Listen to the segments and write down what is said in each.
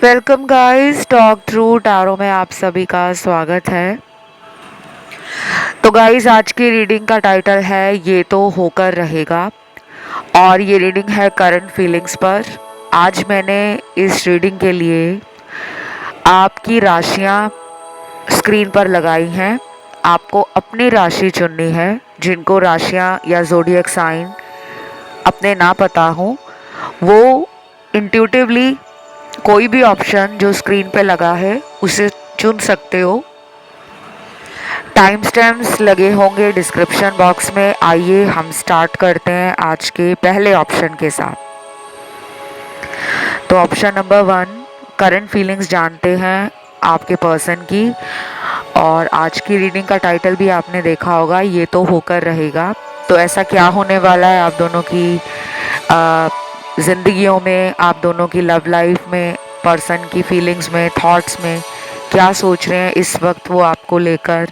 Welcome guys, talk through tarot में आप सभी का स्वागत है। तो गाइस, आज की रीडिंग का टाइटल है ये तो होकर रहेगा और ये रीडिंग है करंट फीलिंग्स पर। आज मैंने इस रीडिंग के लिए आपकी राशियां स्क्रीन पर लगाई हैं। आपको अपनी राशि चुननी है। जिनको राशियां या ज़ोडिएक साइन अपने ना पता हो वो इंट्यूटिवली कोई भी ऑप्शन जो स्क्रीन पे लगा है उसे चुन सकते हो। टाइम स्टैम्प्स लगे होंगे डिस्क्रिप्शन बॉक्स में। आइए हम स्टार्ट करते हैं आज के पहले ऑप्शन के साथ। तो ऑप्शन नंबर 1, करंट फीलिंग्स जानते हैं आपके पर्सन की। और आज की रीडिंग का टाइटल भी आपने देखा होगा, ये तो होकर रहेगा। तो ऐसा क्या होने वाला है आप दोनों की ज़िंदगियों में, आप दोनों की लव लाइफ में, पर्सन की फीलिंग्स में, थॉट्स में क्या सोच रहे हैं इस वक्त वो आपको लेकर।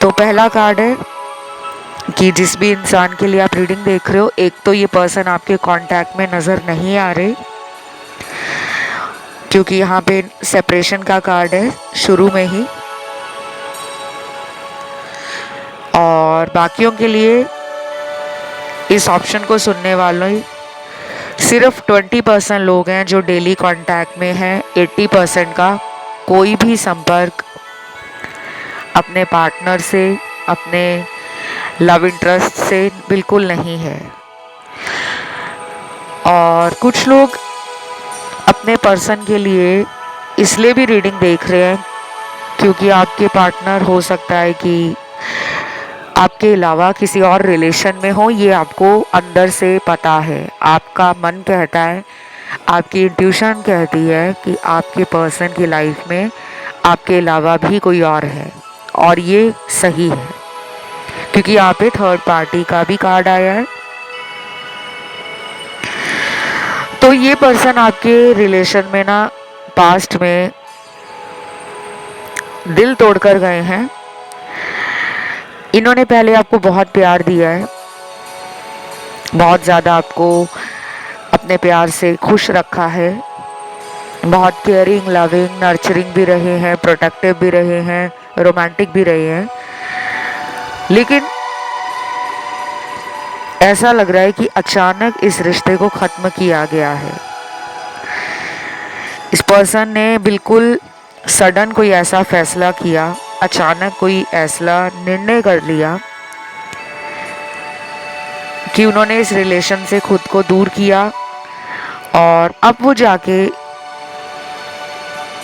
तो पहला कार्ड है कि जिस भी इंसान के लिए आप रीडिंग देख रहे हो, एक तो ये पर्सन आपके कांटेक्ट में नज़र नहीं आ रहे क्योंकि यहाँ पे सेपरेशन का कार्ड है शुरू में ही। और बाकियों के लिए इस ऑप्शन को सुनने वालों सिर्फ 20% लोग हैं जो डेली कांटेक्ट में हैं। 80% का कोई भी संपर्क अपने पार्टनर से, अपने लव इंटरेस्ट से बिल्कुल नहीं है। और कुछ लोग अपने पर्सन के लिए इसलिए भी रीडिंग देख रहे हैं क्योंकि आपके पार्टनर हो सकता है कि आपके अलावा किसी और रिलेशन में हो। ये आपको अंदर से पता है, आपका मन कहता है, आपकी इंट्यूशन कहती है कि आपके पर्सन की लाइफ में आपके अलावा भी कोई और है। और ये सही है क्योंकि यहाँ पे थर्ड पार्टी का भी कार्ड आया है। तो ये पर्सन आपके रिलेशन में ना पास्ट में दिल तोड़कर गए हैं। इन्होंने पहले आपको बहुत प्यार दिया है, बहुत ज़्यादा आपको अपने प्यार से खुश रखा है, बहुत केयरिंग, लविंग, नर्चरिंग भी रहे हैं, प्रोटेक्टिव भी रहे हैं, रोमांटिक भी रहे हैं। लेकिन ऐसा लग रहा है कि अचानक इस रिश्ते को ख़त्म किया गया है। इस पर्सन ने बिल्कुल सडन कोई ऐसा फैसला किया, अचानक कोई ऐसा निर्णय कर लिया कि उन्होंने इस रिलेशन से खुद को दूर किया। और अब वो जाके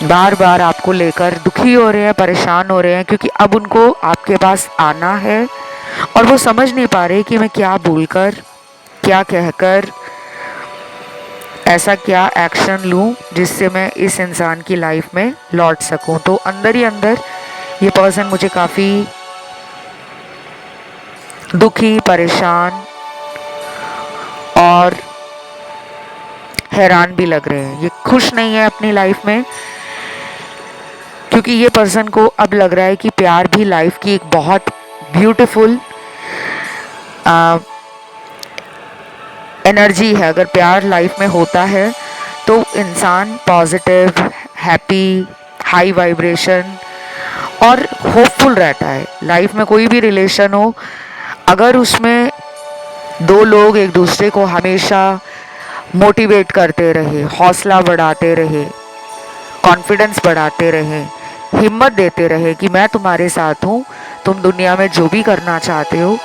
बार बार आपको लेकर दुखी हो रहे हैं, परेशान हो रहे हैं क्योंकि अब उनको आपके पास आना है और वो समझ नहीं पा रहे कि मैं क्या बोलकर, क्या कहकर, ऐसा क्या एक्शन लूं जिससे मैं इस इंसान की लाइफ में लौट सकूं। तो अंदर ही अंदर ये पर्सन मुझे काफ़ी दुखी, परेशान और हैरान भी लग रहे हैं। ये खुश नहीं है अपनी लाइफ में क्योंकि ये पर्सन को अब लग रहा है कि प्यार भी लाइफ की एक बहुत ब्यूटीफुल एनर्जी है। अगर प्यार लाइफ में होता है तो इंसान पॉजिटिव, हैप्पी, हाई वाइब्रेशन और होपफुल रहता है। लाइफ में कोई भी रिलेशन हो, अगर उसमें दो लोग एक दूसरे को हमेशा मोटिवेट करते रहे, हौसला बढ़ाते रहे, कॉन्फिडेंस बढ़ाते रहे, हिम्मत देते रहे कि मैं तुम्हारे साथ हूँ, तुम दुनिया में जो भी करना चाहते हो,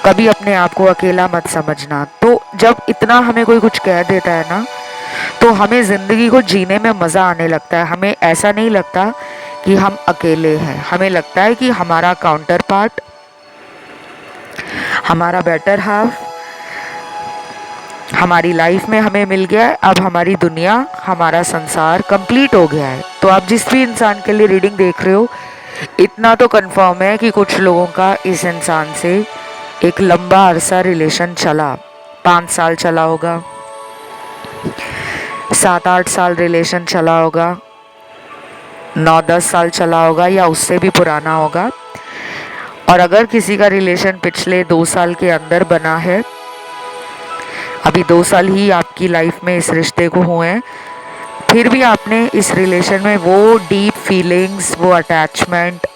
कभी अपने आप को अकेला मत समझना। तो जब इतना हमें कोई कुछ कह देता है ना, तो हमें ज़िंदगी को जीने में मज़ा आने लगता है। हमें ऐसा नहीं लगता कि हम अकेले हैं, हमें लगता है कि हमारा काउंटर पार्ट, हमारा बेटर हाफ हमारी लाइफ में हमें मिल गया है। अब हमारी दुनिया, हमारा संसार कंप्लीट हो गया है। तो आप जिस भी इंसान के लिए रीडिंग देख रहे हो, इतना तो कंफर्म है कि कुछ लोगों का इस इंसान से एक लंबा अरसा रिलेशन चला। 5 साल चला होगा, 7-8 साल रिलेशन चला होगा, 9-10 साल चला होगा या उससे भी पुराना होगा। और अगर किसी का रिलेशन पिछले 2 साल के अंदर बना है, अभी 2 साल ही आपकी लाइफ में इस रिश्ते को हुए हैं, फिर भी आपने इस रिलेशन में वो डीप फीलिंग्स, वो अटैचमेंट,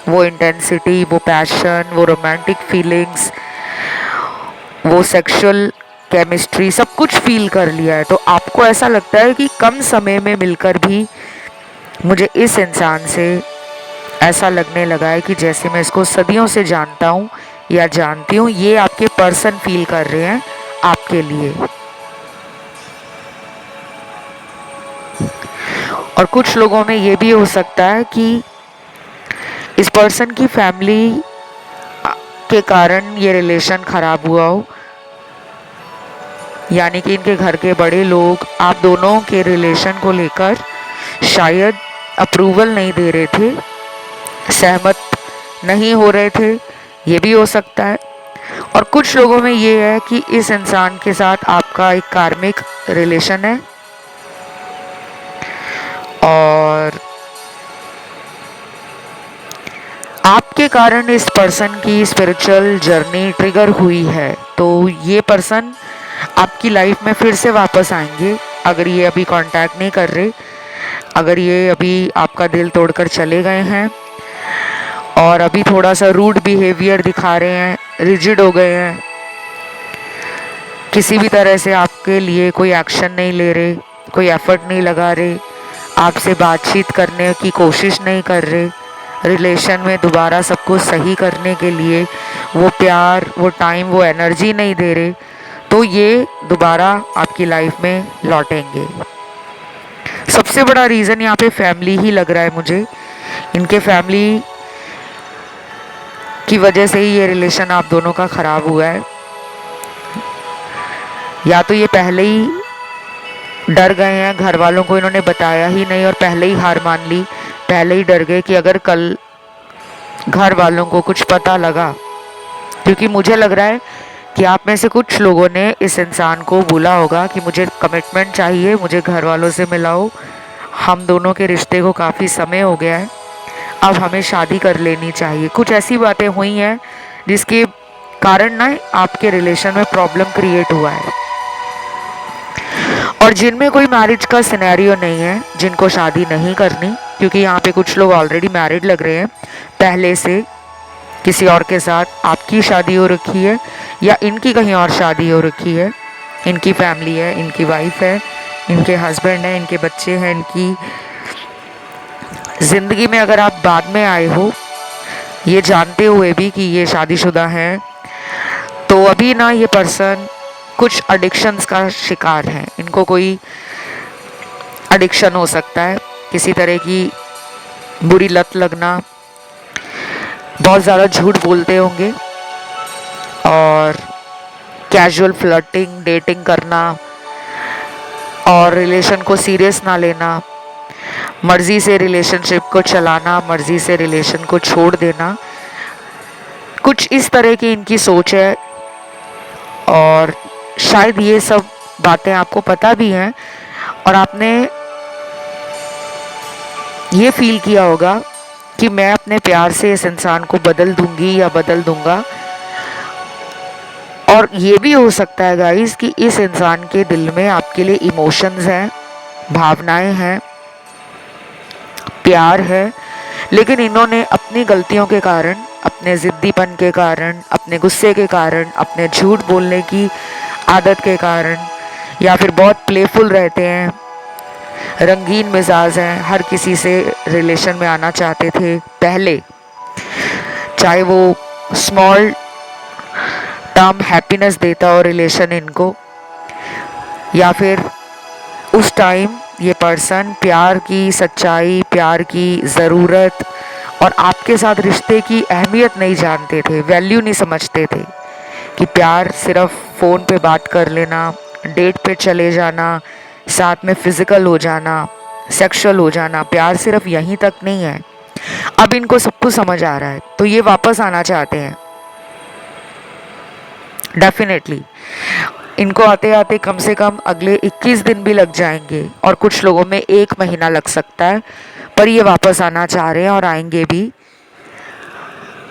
वो इंटेंसिटी, वो पैशन, वो रोमांटिक फीलिंग्स, वो सेक्सुअल केमिस्ट्री सब कुछ फील कर लिया है। तो आपको ऐसा लगता है कि कम समय में मिलकर भी मुझे इस इंसान से ऐसा लगने लगा है कि जैसे मैं इसको सदियों से जानता हूँ या जानती हूँ। ये आपके पर्सन फील कर रहे हैं आपके लिए। और कुछ लोगों में ये भी हो सकता है कि इस पर्सन की फैमिली के कारण ये रिलेशन खराब हुआ हो, यानी कि इनके घर के बड़े लोग आप दोनों के रिलेशन को लेकर शायद अप्रूवल नहीं दे रहे थे, सहमत नहीं हो रहे थे, ये भी हो सकता है। और कुछ लोगों में ये है कि इस इंसान के साथ आपका एक कार्मिक रिलेशन है और आपके कारण इस पर्सन की स्पिरिचुअल जर्नी ट्रिगर हुई है। तो ये पर्सन आपकी लाइफ में फिर से वापस आएंगे अगर ये अभी कांटेक्ट नहीं कर रहे, अगर ये अभी आपका दिल तोड़कर चले गए हैं और अभी थोड़ा सा रूड बिहेवियर दिखा रहे हैं, रिजिड हो गए हैं, किसी भी तरह से आपके लिए कोई एक्शन नहीं ले रहे, कोई एफर्ट नहीं लगा रहे, आपसे बातचीत करने की कोशिश नहीं कर रहे, रिलेशन में दोबारा सब कुछ सही करने के लिए वो प्यार, वो टाइम, वो एनर्जी नहीं दे रहे, तो ये दोबारा आपकी लाइफ में लौटेंगे। सबसे बड़ा रीज़न यहाँ पे फैमिली ही लग रहा है मुझे। इनके फैमिली की वजह से ही ये रिलेशन आप दोनों का ख़राब हुआ है। या तो ये पहले ही डर गए हैं, घर वालों को इन्होंने बताया ही नहीं और पहले ही हार मान ली, पहले ही डर गए कि अगर कल घर वालों को कुछ पता लगा, क्योंकि मुझे लग रहा है कि आप में से कुछ लोगों ने इस इंसान को बोला होगा कि मुझे कमिटमेंट चाहिए, मुझे घर वालों से मिलाओ, हम दोनों के रिश्ते को काफ़ी समय हो गया है, अब हमें शादी कर लेनी चाहिए। कुछ ऐसी बातें हुई हैं जिसके कारण ना आपके रिलेशन में प्रॉब्लम क्रिएट हुआ है। और जिनमें कोई मैरिज का सिनेरियो नहीं है, जिनको शादी नहीं करनी, क्योंकि यहाँ पे कुछ लोग ऑलरेडी मैरिड लग रहे हैं, पहले से किसी और के साथ आपकी शादी हो रखी है या इनकी कहीं और शादी हो रखी है, इनकी फैमिली है, इनकी वाइफ है, इनके हस्बैंड है, इनके बच्चे हैं, इनकी ज़िंदगी में अगर आप बाद में आए हो ये जानते हुए भी कि ये शादीशुदा हैं, तो अभी ना ये पर्सन कुछ एडिक्शंस का शिकार है। इनको कोई एडिक्शन हो सकता है, किसी तरह की बुरी लत लगना, बहुत ज़्यादा झूठ बोलते होंगे और कैजुअल फ्लर्टिंग, डेटिंग करना और रिलेशन को सीरियस ना लेना, मर्ज़ी से रिलेशनशिप को चलाना, मर्ज़ी से रिलेशन को छोड़ देना, कुछ इस तरह की इनकी सोच है। और शायद ये सब बातें आपको पता भी हैं और आपने ये फील किया होगा कि मैं अपने प्यार से इस इंसान को बदल दूंगी या बदल दूंगा। और ये भी हो सकता है गाइस कि इस इंसान के दिल में आपके लिए इमोशंस हैं, भावनाएं हैं, प्यार है, लेकिन इन्होंने अपनी गलतियों के कारण, अपने ज़िद्दीपन के कारण, अपने गुस्से के कारण, अपने झूठ बोलने की आदत के कारण, या फिर बहुत प्लेफुल रहते हैं, रंगीन मिजाज हैं, हर किसी से रिलेशन में आना चाहते थे पहले, चाहे वो स्मॉल टर्म हैप्पीनेस देता हो रिलेशन इनको, या फिर उस टाइम ये पर्सन प्यार की सच्चाई, प्यार की ज़रूरत और आपके साथ रिश्ते की अहमियत नहीं जानते थे, वैल्यू नहीं समझते थे कि प्यार सिर्फ फ़ोन पे बात कर लेना, डेट पे चले जाना, साथ में फिज़िकल हो जाना, सेक्सुअल हो जाना, प्यार सिर्फ यहीं तक नहीं है। अब इनको सब कुछ समझ आ रहा है, तो ये वापस आना चाहते हैं। डेफिनेटली इनको आते आते कम से कम अगले 21 दिन भी लग जाएंगे और कुछ लोगों में 1 महीना लग सकता है, पर ये वापस आना चाह रहे हैं और आएंगे भी।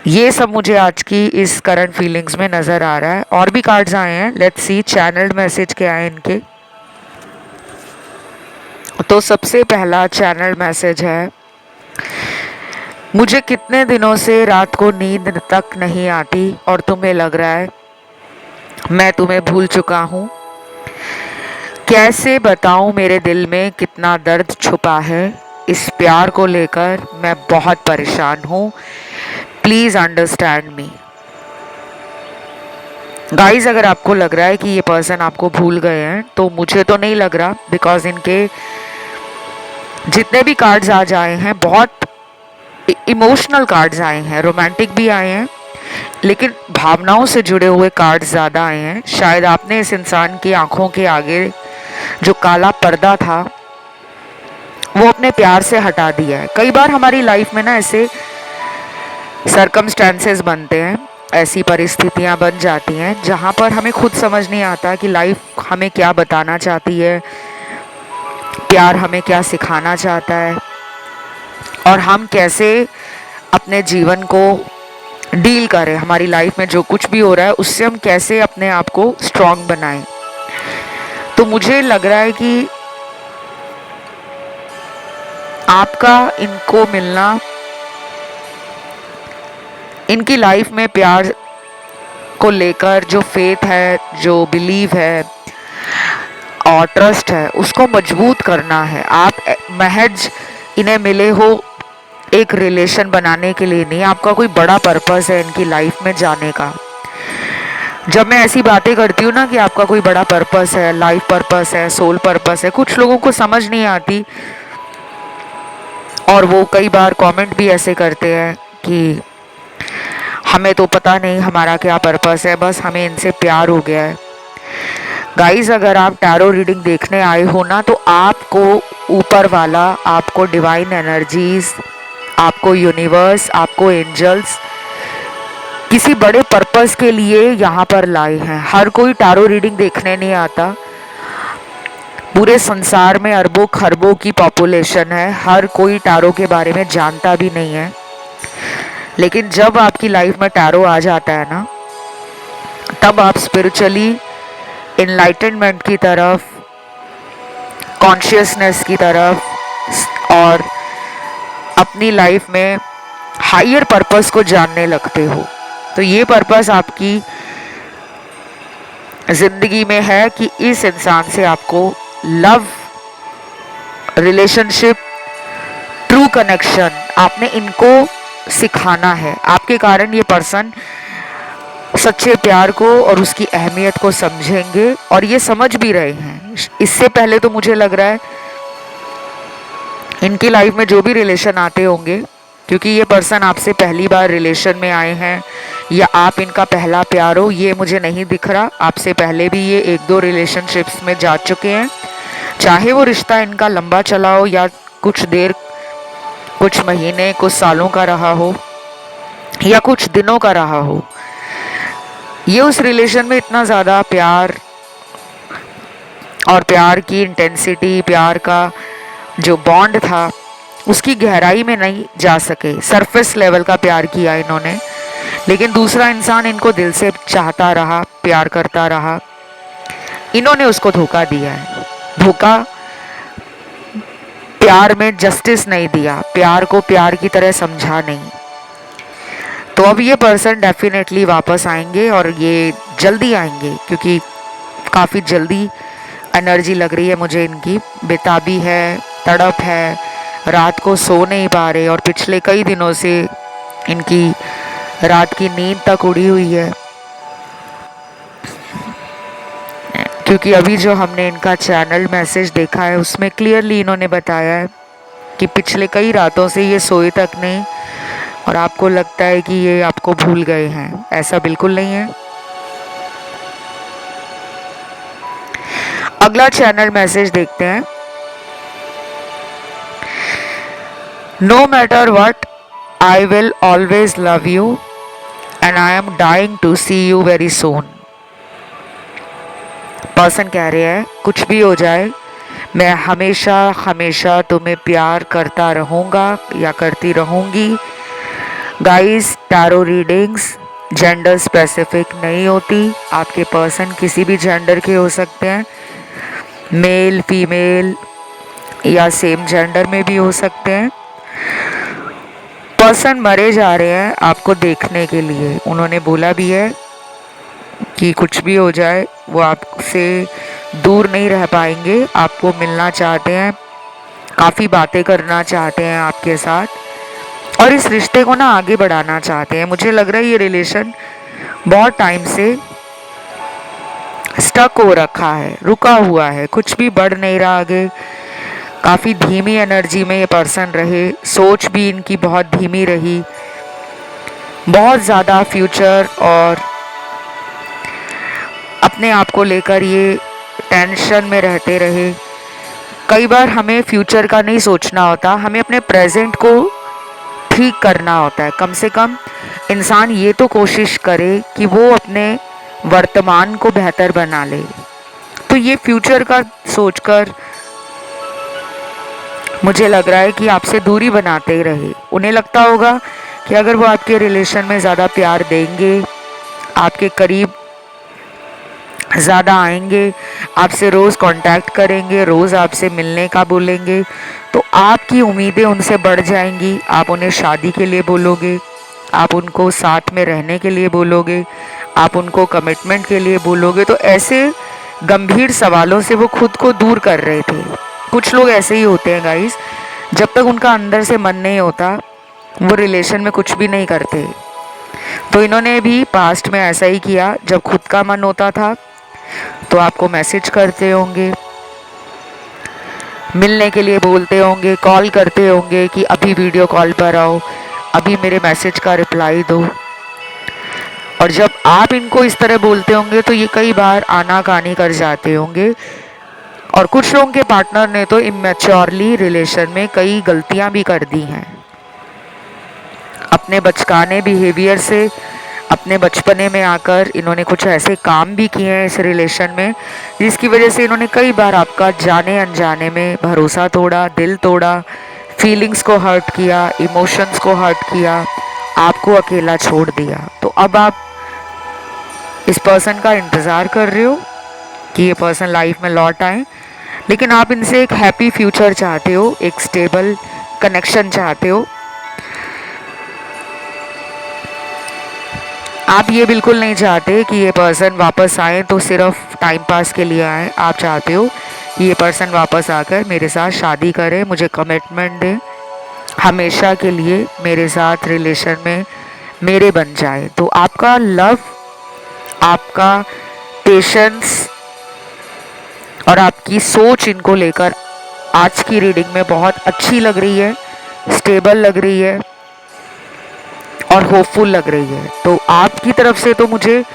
ये सब मुझे आज की इस करंट फीलिंग्स में नज़र आ रहा है। और भी कार्ड्स आए हैं, लेट्स सी चैनल्ड मैसेज क्या है इनके। तो सबसे पहला चैनल मैसेज है, मुझे कितने दिनों से रात को नींद तक नहीं आती और तुम्हें लग रहा है मैं तुम्हें भूल चुका हूँ। कैसे बताऊँ मेरे दिल में कितना दर्द छुपा है। इस प्यार को लेकर मैं बहुत परेशान हूँ। Please understand me. गाइस, अगर आपको लग रहा है कि ये पर्सन आपको भूल गए हैं तो मुझे तो नहीं लग रहा, बिकॉज इनके जितने भी कार्ड्स आज आए हैं बहुत इमोशनल कार्ड्स आए हैं, रोमांटिक भी आए हैं, लेकिन भावनाओं से जुड़े हुए कार्ड्स ज़्यादा आए हैं। शायद आपने इस इंसान की आंखों के आगे जो काला पर्दा था वो अपने प्यार से हटा दिया है। कई बार हमारी लाइफ में ना ऐसे सरकमस्टेंसेस बनते हैं, ऐसी परिस्थितियां बन जाती हैं जहां पर हमें खुद समझ नहीं आता कि लाइफ हमें क्या बताना चाहती है, प्यार हमें क्या सिखाना चाहता है, और हम कैसे अपने जीवन को डील करें। हमारी लाइफ में जो कुछ भी हो रहा है उससे हम कैसे अपने आप को स्ट्रांग बनाएं। तो मुझे लग रहा है कि आपका इनको मिलना, इनकी लाइफ में प्यार को लेकर जो फेथ है, जो बिलीव है और ट्रस्ट है, उसको मजबूत करना है। आप महज इन्हें मिले हो एक रिलेशन बनाने के लिए नहीं, आपका कोई बड़ा पर्पस है इनकी लाइफ में जाने का। जब मैं ऐसी बातें करती हूँ ना कि आपका कोई बड़ा पर्पस है, लाइफ पर्पस है, सोल पर्पस है, कुछ लोगों को समझ नहीं आती और वो कई बार कमेंट भी ऐसे करते हैं कि हमें तो पता नहीं हमारा क्या पर्पस है, बस हमें इनसे प्यार हो गया है। गाइस, अगर आप टैरो रीडिंग देखने आए हो ना, तो आपको ऊपर वाला, आपको डिवाइन एनर्जीज, आपको यूनिवर्स, आपको एंजल्स किसी बड़े पर्पस के लिए यहाँ पर लाए हैं। हर कोई टैरो रीडिंग देखने नहीं आता। पूरे संसार में अरबों खरबों की पॉपुलेशन है, हर कोई टैरो के बारे में जानता भी नहीं है। लेकिन जब आपकी लाइफ में टैरो आ जाता है ना, तब आप स्पिरिचुअली इनलाइटनमेंट की तरफ, कॉन्शियसनेस की तरफ और अपनी लाइफ में हायर पर्पस को जानने लगते हो। तो ये पर्पस आपकी जिंदगी में है कि इस इंसान से आपको लव, रिलेशनशिप, ट्रू कनेक्शन, आपने इनको सिखाना है। आपके कारण ये पर्सन सच्चे प्यार को और उसकी अहमियत को समझेंगे और ये समझ भी रहे हैं। इससे पहले तो मुझे लग रहा है इनकी लाइफ में जो भी रिलेशन आते होंगे, क्योंकि ये पर्सन आपसे पहली बार रिलेशन में आए हैं या आप इनका पहला प्यार हो, ये मुझे नहीं दिख रहा। आपसे पहले भी ये 1-2 रिलेशनशिप्स में जा चुके हैं, चाहे वो रिश्ता इनका लंबा चला हो या कुछ देर, कुछ महीने, कुछ सालों का रहा हो या कुछ दिनों का रहा हो। ये उस रिलेशन में इतना ज़्यादा प्यार और प्यार की इंटेंसिटी, प्यार का जो बॉन्ड था, उसकी गहराई में नहीं जा सके। सरफेस लेवल का प्यार किया इन्होंने, लेकिन दूसरा इंसान इनको दिल से चाहता रहा, प्यार करता रहा। इन्होंने उसको धोखा दिया है। धोखा, प्यार में जस्टिस नहीं दिया, प्यार को प्यार की तरह समझा नहीं। तो अब ये पर्सन डेफिनेटली वापस आएंगे और ये जल्दी आएंगे, क्योंकि काफ़ी जल्दी एनर्जी लग रही है मुझे इनकी। बेताबी है, तड़प है, रात को सो नहीं पा रहे और पिछले कई दिनों से इनकी रात की नींद तक उड़ी हुई है। क्योंकि अभी जो हमने इनका चैनल मैसेज देखा है उसमें क्लियरली इन्होंने बताया है कि पिछले कई रातों से ये सोए तक नहीं और आपको लगता है कि ये आपको भूल गए हैं। ऐसा बिल्कुल नहीं है। अगला चैनल मैसेज देखते हैं। No matter what, I will always love you and I am dying to see you very soon. Person कह रहे हैं कुछ भी हो जाए, मैं हमेशा हमेशा तुम्हें प्यार करता रहूँगा या करती रहूँगी। Guys, tarot readings gender specific नहीं होती। आपके पर्सन किसी भी जेंडर के हो सकते हैं, मेल, फीमेल, या सेम जेंडर में भी हो सकते हैं। पर्सन मरे जा रहे हैं आपको देखने के लिए। उन्होंने बोला भी है कि कुछ भी हो जाए वो आपसे दूर नहीं रह पाएंगे, आपको मिलना चाहते हैं, काफ़ी बातें करना चाहते हैं आपके साथ और इस रिश्ते को ना आगे बढ़ाना चाहते हैं। मुझे लग रहा है ये रिलेशन बहुत टाइम से स्टक हो रखा है, रुका हुआ है, कुछ भी बढ़ नहीं रहा आगे। काफ़ी धीमी एनर्जी में ये पर्सन रहे, सोच भी इनकी बहुत धीमी रही, बहुत ज़्यादा फ्यूचर और अपने आप को लेकर ये टेंशन में रहते रहे। कई बार हमें फ्यूचर का नहीं सोचना होता, हमें अपने प्रेजेंट को ठीक करना होता है। कम से कम इंसान ये तो कोशिश करे कि वो अपने वर्तमान को बेहतर बना ले। तो ये फ्यूचर का सोचकर मुझे लग रहा है कि आपसे दूरी बनाते ही रहे। उन्हें लगता होगा कि अगर वो आपके रिलेशन में ज़्यादा प्यार देंगे, आपके करीब ज़्यादा आएंगे, आपसे रोज़ कांटेक्ट करेंगे, रोज़ आपसे मिलने का बोलेंगे, तो आपकी उम्मीदें उनसे बढ़ जाएंगी। आप उन्हें शादी के लिए बोलोगे, आप उनको साथ में रहने के लिए बोलोगे, आप उनको कमिटमेंट के लिए बोलोगे। तो ऐसे गंभीर सवालों से वो खुद को दूर कर रहे थे। कुछ लोग ऐसे ही होते हैं गाइस, जब तक उनका अंदर से मन नहीं होता वो रिलेशन में कुछ भी नहीं करते। तो इन्होंने भी पास्ट में ऐसा ही किया। जब खुद का मन होता था तो आपको मैसेज करते होंगे, मिलने के लिए बोलते होंगे, कॉल करते होंगे कि अभी वीडियो कॉल पर आओ, अभी मेरे मैसेज का रिप्लाई दो। और जब आप इनको इस तरह बोलते होंगे तो ये कई बार आनाकानी कर जाते होंगे। और कुछ लोगों के पार्टनर ने तो इमेच्योरली रिलेशन में कई गलतियां भी कर दी हैं। अपने बचकाने बिहेवियर से, अपने बचपने में आकर इन्होंने कुछ ऐसे काम भी किए हैं इस रिलेशन में जिसकी वजह से इन्होंने कई बार आपका जाने अनजाने में भरोसा तोड़ा, दिल तोड़ा, फीलिंग्स को हर्ट किया, इमोशंस को हर्ट किया, आपको अकेला छोड़ दिया। तो अब आप इस पर्सन का इंतज़ार कर रहे हो कि ये पर्सन लाइफ में लौट आए, लेकिन आप इनसे एक हैप्पी फ्यूचर चाहते हो, एक स्टेबल कनेक्शन चाहते हो। आप ये बिल्कुल नहीं चाहते कि ये पर्सन वापस आए तो सिर्फ टाइम पास के लिए आए। आप चाहते हो कि ये पर्सन वापस आकर मेरे साथ शादी करे, मुझे कमिटमेंट दे, हमेशा के लिए मेरे साथ रिलेशन में मेरे बन जाए। तो आपका लव, आपका पेशेंस और आपकी सोच इनको लेकर आज की रीडिंग में बहुत अच्छी लग रही है, स्टेबल लग रही है और होपफुल लग रही है। तो आपकी तरफ से तो मुझे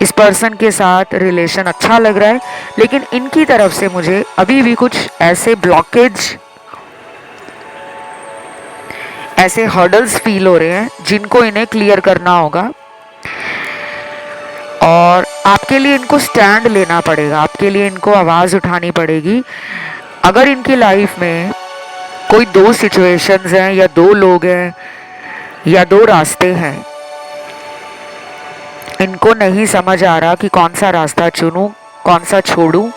इस पर्सन के साथ रिलेशन अच्छा लग रहा है, लेकिन इनकी तरफ से मुझे अभी भी कुछ ऐसे ब्लॉकेज, ऐसे हर्डल्स फील हो रहे हैं जिनको इन्हें क्लियर करना होगा। और आपके लिए इनको स्टैंड लेना पड़ेगा, आपके लिए इनको आवाज़ उठानी पड़ेगी। अगर इनकी लाइफ में कोई दो सिचुएशंस हैं या दो लोग हैं या दो रास्ते हैं, इनको नहीं समझ आ रहा कि कौन सा रास्ता चुनूं, कौन सा छोड़ूं,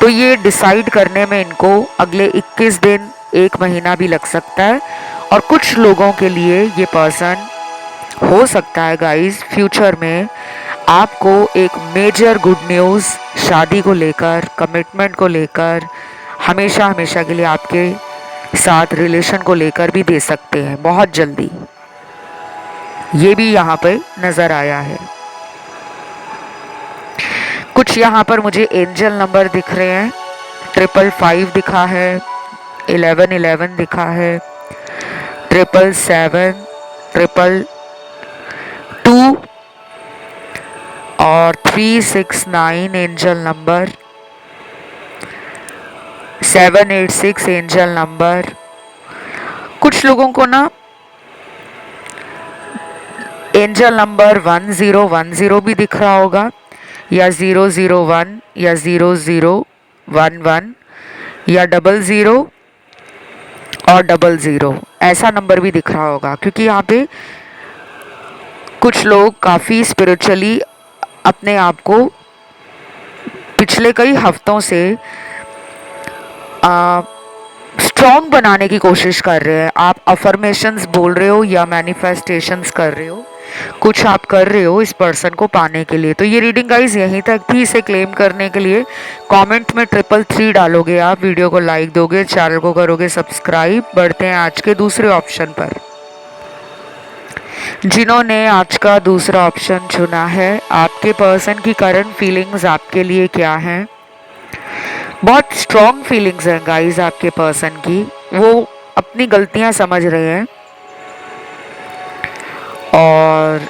तो ये डिसाइड करने में इनको अगले 21 दिन, 1 महीना भी लग सकता है। और कुछ लोगों के लिए ये पर्सन हो सकता है गाइस फ्यूचर में आपको एक मेजर गुड न्यूज़ शादी को लेकर, कमिटमेंट को लेकर, हमेशा हमेशा के लिए आपके साथ रिलेशन को लेकर भी दे सकते हैं बहुत जल्दी। ये भी यहाँ पे नज़र आया है। कुछ यहाँ पर मुझे एंजल नंबर दिख रहे हैं। 555 दिखा है, 1111 दिखा है, 777, 222 और 369 एंजल नंबर, 786 एंजल नंबर। कुछ लोगों को ना एंजल नंबर 1010 भी दिख रहा होगा, या 001 या 0011 या 00 और 00, ऐसा नंबर भी दिख रहा होगा। क्योंकि यहाँ पे कुछ लोग काफ़ी स्पिरिचुअली अपने आप को पिछले कई हफ्तों से स्ट्रॉन्ग बनाने की कोशिश कर रहे हैं। आप अफर्मेशंस बोल रहे हो या मैनिफेस्टेशंस कर रहे हो, कुछ आप कर रहे हो इस पर्सन को पाने के लिए। तो ये रीडिंग गाइज यहीं तक थी। इसे क्लेम करने के लिए कमेंट में 333 डालोगे आप, वीडियो को लाइक दोगे, चैनल को करोगे सब्सक्राइब। बढ़ते हैं आज के दूसरे ऑप्शन पर। जिन्होंने आज का दूसरा ऑप्शन चुना है, आपके पर्सन की करंट फीलिंग्स आपके लिए क्या हैं? बहुत स्ट्रॉन्ग फीलिंग्स हैं गाइस आपके पर्सन की। वो अपनी गलतियां समझ रहे हैं और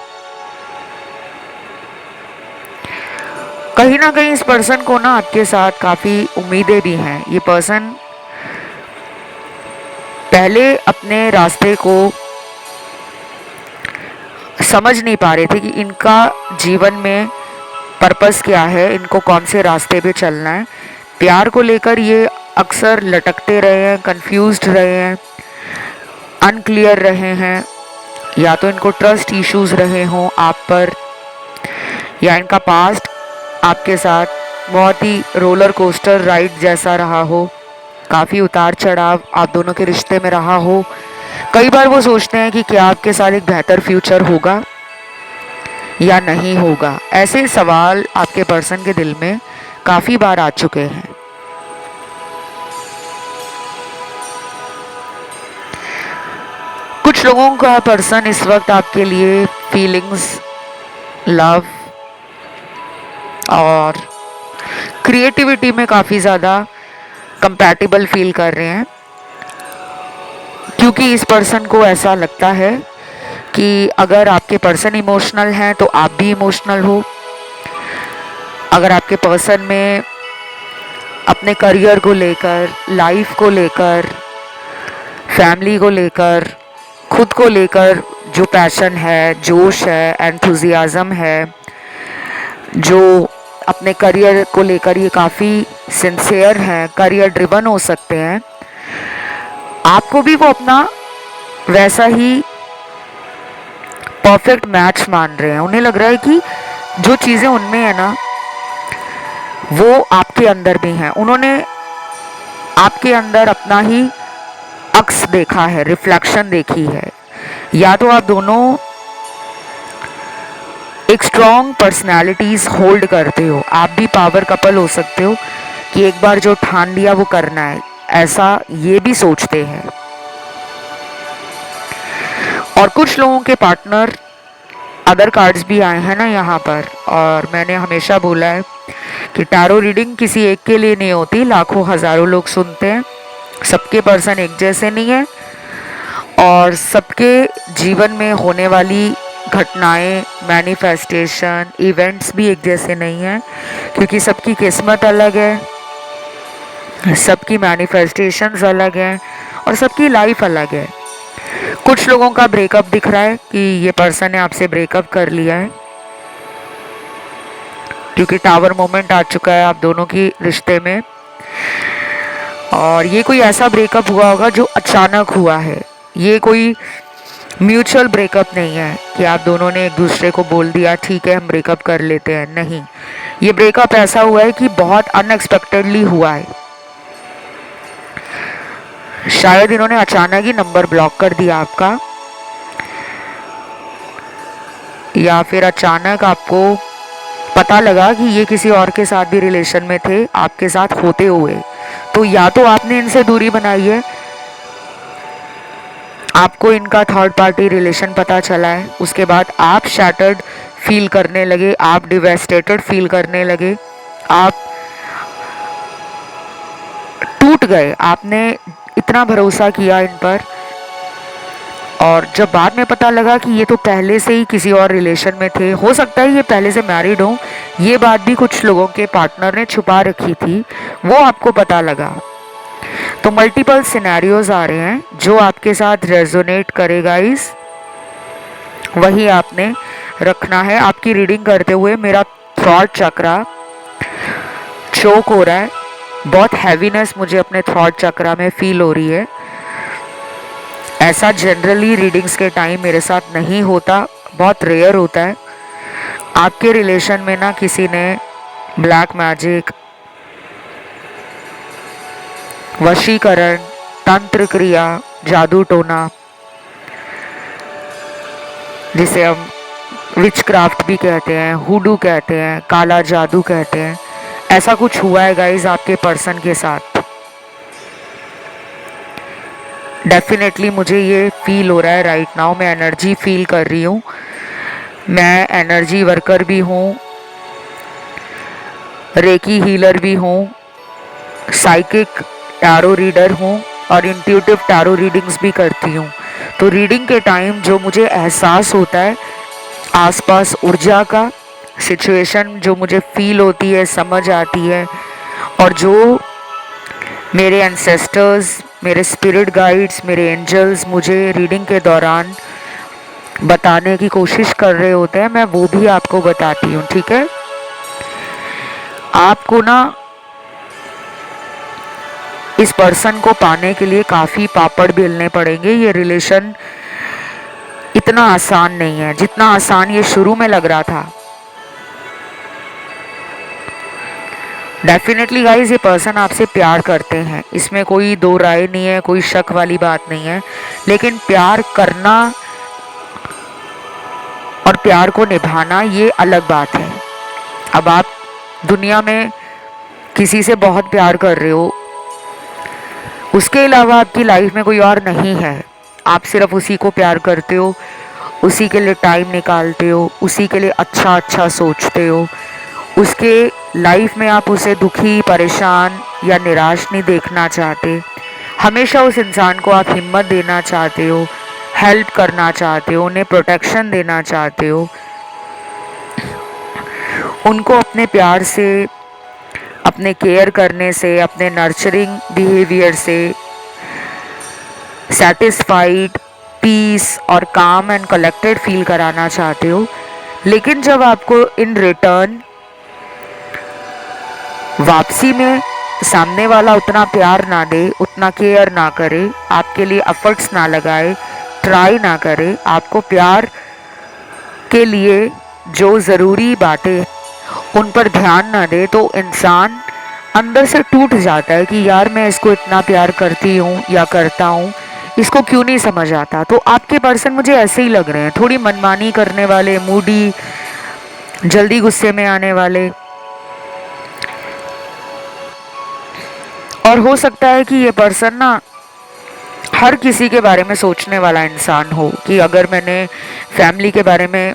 कहीं ना कहीं इस पर्सन को ना आपके साथ काफ़ी उम्मीदें भी हैं। ये पर्सन पहले अपने रास्ते को समझ नहीं पा रहे थे कि इनका जीवन में पर्पस क्या है, इनको कौन से रास्ते पे चलना है। प्यार को लेकर ये अक्सर लटकते रहे हैं, कंफ्यूज्ड रहे हैं, अनक्लियर रहे हैं। या तो इनको ट्रस्ट इश्यूज रहे हों आप पर, या इनका पास्ट आपके साथ बहुत ही रोलर कोस्टर राइड जैसा रहा हो, काफ़ी उतार चढ़ाव आप दोनों के रिश्ते में रहा हो। कई बार वो सोचते हैं कि क्या आपके साथ एक बेहतर फ्यूचर होगा या नहीं होगा। ऐसे सवाल आपके पर्सन के दिल में काफ़ी बार आ चुके हैं। कुछ लोगों का पर्सन इस वक्त आपके लिए फीलिंग्स, लव और क्रिएटिविटी में काफ़ी ज़्यादा कंपैटिबल फील कर रहे हैं, क्योंकि इस पर्सन को ऐसा लगता है कि अगर आपके पर्सन इमोशनल हैं तो आप भी इमोशनल हो। अगर आपके पर्सन में अपने करियर को लेकर, लाइफ को लेकर, फैमिली को लेकर, खुद को लेकर जो पैशन है, जोश है, एंथुजियाज़म है, जो अपने करियर को लेकर ये काफ़ी सिंसियर हैं, करियर ड्रिवन हो सकते हैं, आपको भी वो अपना वैसा ही परफेक्ट मैच मान रहे हैं। उन्हें लग रहा है कि जो चीज़ें उनमें है ना, वो आपके अंदर भी हैं। उन्होंने आपके अंदर अपना ही अक्स देखा है, रिफ्लेक्शन देखी है। या तो आप दोनों एक स्ट्रॉन्ग पर्सनालिटीज होल्ड करते हो, आप भी पावर कपल हो सकते हो कि एक बार जो ठान लिया वो करना है, ऐसा ये भी सोचते हैं। और कुछ लोगों के पार्टनर, अदर कार्ड्स भी आए हैं ना यहाँ पर, और मैंने हमेशा बोला है कि टैरो रीडिंग किसी एक के लिए नहीं होती, लाखों हजारों लोग सुनते हैं। सबके पर्सन एक जैसे नहीं है और सबके जीवन में होने वाली घटनाएं, मैनिफेस्टेशन, इवेंट्स भी एक जैसे नहीं हैं, क्योंकि सबकी किस्मत अलग है, सबकी मैनिफेस्टेशंस अलग हैं और सबकी लाइफ अलग है। कुछ लोगों का ब्रेकअप दिख रहा है कि ये पर्सन ने आपसे ब्रेकअप कर लिया है, क्योंकि टावर मोमेंट आ चुका है आप दोनों की रिश्ते में। और ये कोई ऐसा ब्रेकअप हुआ होगा जो अचानक हुआ है। ये कोई म्यूचुअल ब्रेकअप नहीं है कि आप दोनों ने एक दूसरे को बोल दिया ठीक है हम ब्रेकअप कर लेते हैं, नहीं। ये ब्रेकअप ऐसा हुआ है कि बहुत अनएक्सपेक्टेडली हुआ है। शायद इन्होंने अचानक ही नंबर ब्लॉक कर दिया आपका, या फिर अचानक आपको पता लगा कि ये किसी और के साथ भी रिलेशन में थे आपके साथ होते हुए। तो या तो आपने इनसे दूरी बनाई है, आपको इनका थर्ड पार्टी रिलेशन पता चला है, उसके बाद आप शैटर्ड फील करने लगे, आप डिवेस्टेटेड फील करने लगे, आप टूट गए। आपने इतना भरोसा किया इन पर, और जब बाद में पता लगा कि ये तो पहले से ही किसी और रिलेशन में थे, हो सकता है ये पहले से मैरिड हो, ये बात भी कुछ लोगों के पार्टनर ने छुपा रखी थी, वो आपको पता लगा। तो मल्टीपल सिनेरियोज आ रहे हैं जो आपके साथ रेजोनेट करेगा, इस वही आपने रखना है। आपकी रीडिंग करते हुए मेरा थ्रॉट चक्रा चोक हो रहा है, बहुत हैवीनेस मुझे अपने थ्रॉट चक्रा में फील हो रही है। ऐसा जनरली रीडिंग्स के टाइम मेरे साथ नहीं होता, बहुत रेयर होता है। आपके रिलेशन में ना किसी ने ब्लैक मैजिक, वशीकरण, तंत्र क्रिया, जादू टोना, जिसे हम विच क्राफ्ट भी कहते हैं, हुडू कहते हैं, काला जादू कहते हैं, ऐसा कुछ हुआ है गाइज आपके पर्सन के साथ। डेफिनेटली मुझे ये फील हो रहा है राइट नाउ, मैं एनर्जी फील कर रही हूँ। मैं एनर्जी वर्कर भी हूँ, रेकी हीलर भी हूँ, साइकिक टैरो रीडर हूँ और इंट्यूटिव टैरो रीडिंग्स भी करती हूँ। तो रीडिंग के टाइम जो मुझे एहसास होता है आसपास ऊर्जा का, सिचुएशन जो मुझे फील होती है, समझ आती है, और जो मेरे एंसेस्टर्स, मेरे स्पिरिट गाइड्स, मेरे एंजल्स मुझे रीडिंग के दौरान बताने की कोशिश कर रहे होते हैं, मैं वो भी आपको बताती हूँ। ठीक है, आपको ना इस पर्सन को पाने के लिए काफ़ी पापड़ बेलने पड़ेंगे। ये रिलेशन इतना आसान नहीं है जितना आसान ये शुरू में लग रहा था। डेफिनेटली गाइज ये पर्सन आपसे प्यार करते हैं, इसमें कोई दो राय नहीं है, कोई शक वाली बात नहीं है। लेकिन प्यार करना और प्यार को निभाना ये अलग बात है। अब आप दुनिया में किसी से बहुत प्यार कर रहे हो, उसके अलावा आपकी लाइफ में कोई और नहीं है, आप सिर्फ उसी को प्यार करते हो, उसी के लिए टाइम निकालते हो, उसी के लिए अच्छा अच्छा सोचते हो, उसके लाइफ में आप उसे दुखी, परेशान या निराश नहीं देखना चाहते। हमेशा उस इंसान को आप हिम्मत देना चाहते हो, हेल्प करना चाहते हो, उन्हें प्रोटेक्शन देना चाहते हो, उनको अपने प्यार से, अपने केयर करने से, अपने नर्चरिंग बिहेवियर से सेटिस्फाइड, पीस और काम एंड कलेक्टेड फील कराना चाहते हो। लेकिन जब आपको इन रिटर्न वापसी में सामने वाला उतना प्यार ना दे, उतना केयर ना करे, आपके लिए एफर्ट्स ना लगाए, ट्राई ना करे, आपको प्यार के लिए जो ज़रूरी बातें उन पर ध्यान ना दे, तो इंसान अंदर से टूट जाता है कि यार मैं इसको इतना प्यार करती हूँ या करता हूँ, इसको क्यों नहीं समझ आता। तो आपके पर्सन मुझे ऐसे ही लग रहे हैं, थोड़ी मनमानी करने वाले, मूडी, जल्दी गुस्से में आने वाले। और हो सकता है कि ये पर्सन ना हर किसी के बारे में सोचने वाला इंसान हो, कि अगर मैंने फैमिली के बारे में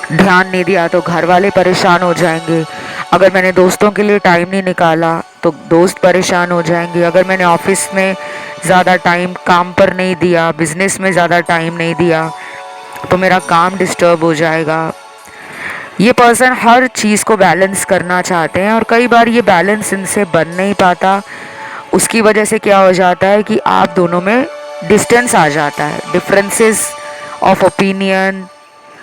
ध्यान नहीं दिया तो घर वाले परेशान हो जाएंगे, अगर मैंने दोस्तों के लिए टाइम नहीं निकाला तो दोस्त परेशान हो जाएंगे, अगर मैंने ऑफिस में ज़्यादा टाइम काम पर नहीं दिया, बिजनेस में ज़्यादा टाइम नहीं दिया तो मेरा काम डिस्टर्ब हो जाएगा। ये पर्सन हर चीज़ को बैलेंस करना चाहते हैं और कई बार ये बैलेंस इनसे बन नहीं पाता। उसकी वजह से क्या हो जाता है कि आप दोनों में डिस्टेंस आ जाता है, डिफरेंसेस ऑफ ओपिनियन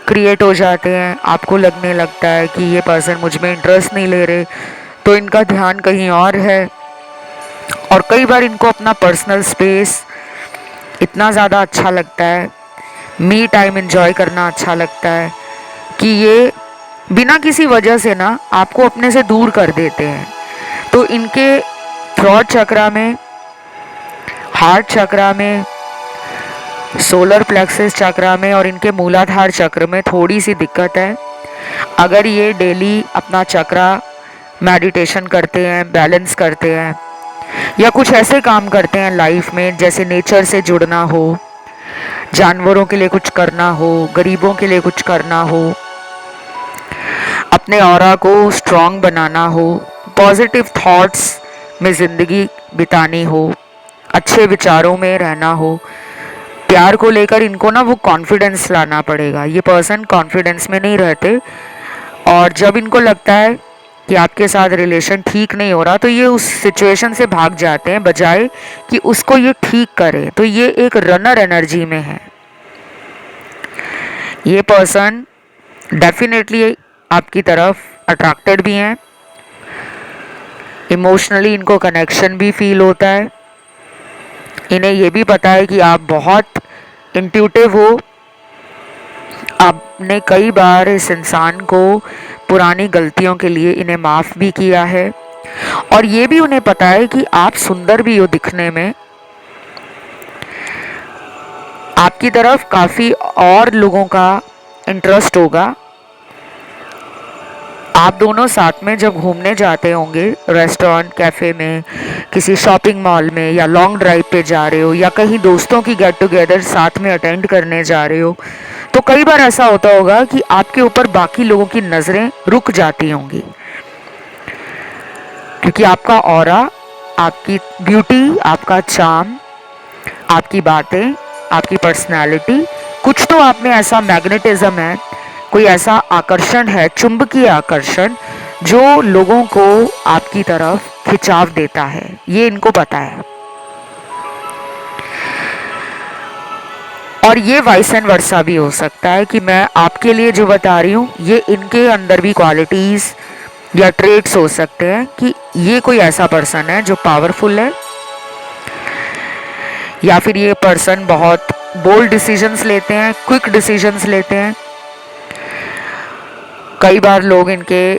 क्रिएट हो जाते हैं। आपको लगने लगता है कि ये पर्सन मुझ में इंटरेस्ट नहीं ले रहे, तो इनका ध्यान कहीं और है। और कई बार इनको अपना पर्सनल स्पेस इतना ज़्यादा अच्छा लगता है, मी टाइम एंजॉय करना अच्छा लगता है, कि ये बिना किसी वजह से ना आपको अपने से दूर कर देते हैं। तो इनके थ्रोट चक्रा में, हार्ट चक्रा में, सोलर प्लेक्सस चक्रा में और इनके मूलाधार चक्र में थोड़ी सी दिक्कत है। अगर ये डेली अपना चक्रा मेडिटेशन करते हैं, बैलेंस करते हैं, या कुछ ऐसे काम करते हैं लाइफ में जैसे नेचर से जुड़ना हो, जानवरों के लिए कुछ करना हो, गरीबों के लिए कुछ करना हो, अपने ऑरा को स्ट्रॉन्ग बनाना हो, पॉजिटिव थॉट्स में ज़िंदगी बितानी हो, अच्छे विचारों में रहना हो, प्यार को लेकर इनको ना वो कॉन्फिडेंस लाना पड़ेगा। ये पर्सन कॉन्फिडेंस में नहीं रहते, और जब इनको लगता है कि आपके साथ रिलेशन ठीक नहीं हो रहा तो ये उस सिचुएशन से भाग जाते हैं बजाय कि उसको ये ठीक करे। तो ये एक रनर एनर्जी में है। ये पर्सन डेफिनेटली आपकी तरफ अट्रैक्टेड भी हैं, इमोशनली इनको कनेक्शन भी फील होता है। इन्हें ये भी पता है कि आप बहुत इंट्यूटिव हो, आपने कई बार इस इंसान को पुरानी गलतियों के लिए इन्हें माफ़ भी किया है, और ये भी उन्हें पता है कि आप सुंदर भी हो दिखने में, आपकी तरफ काफ़ी और लोगों का इंटरेस्ट होगा। आप दोनों साथ में जब घूमने जाते होंगे रेस्टोरेंट कैफ़े में, किसी शॉपिंग मॉल में, या लॉन्ग ड्राइव पे जा रहे हो, या कहीं दोस्तों की गेट टुगेदर साथ में अटेंड करने जा रहे हो, तो कई बार ऐसा होता होगा कि आपके ऊपर बाकी लोगों की नज़रें रुक जाती होंगी, क्योंकि आपका ऑरा, आपकी ब्यूटी, आपका चार्म, आपकी बातें, आपकी पर्सनालिटी, कुछ तो आप में ऐसा मैग्नेटिज्म है, कोई ऐसा आकर्षण है, चुंबकीय आकर्षण, जो लोगों को आपकी तरफ खिंचाव देता है। ये इनको पता है। और ये वाइस एंड वर्सा भी हो सकता है कि मैं आपके लिए जो बता रही हूँ ये इनके अंदर भी क्वालिटीज़ या ट्रेट्स हो सकते हैं कि ये कोई ऐसा पर्सन है जो पावरफुल है, या फिर ये पर्सन बहुत बोल्ड डिसीजंस लेते हैं, क्विक डिसीजंस लेते हैं। कई बार लोग इनके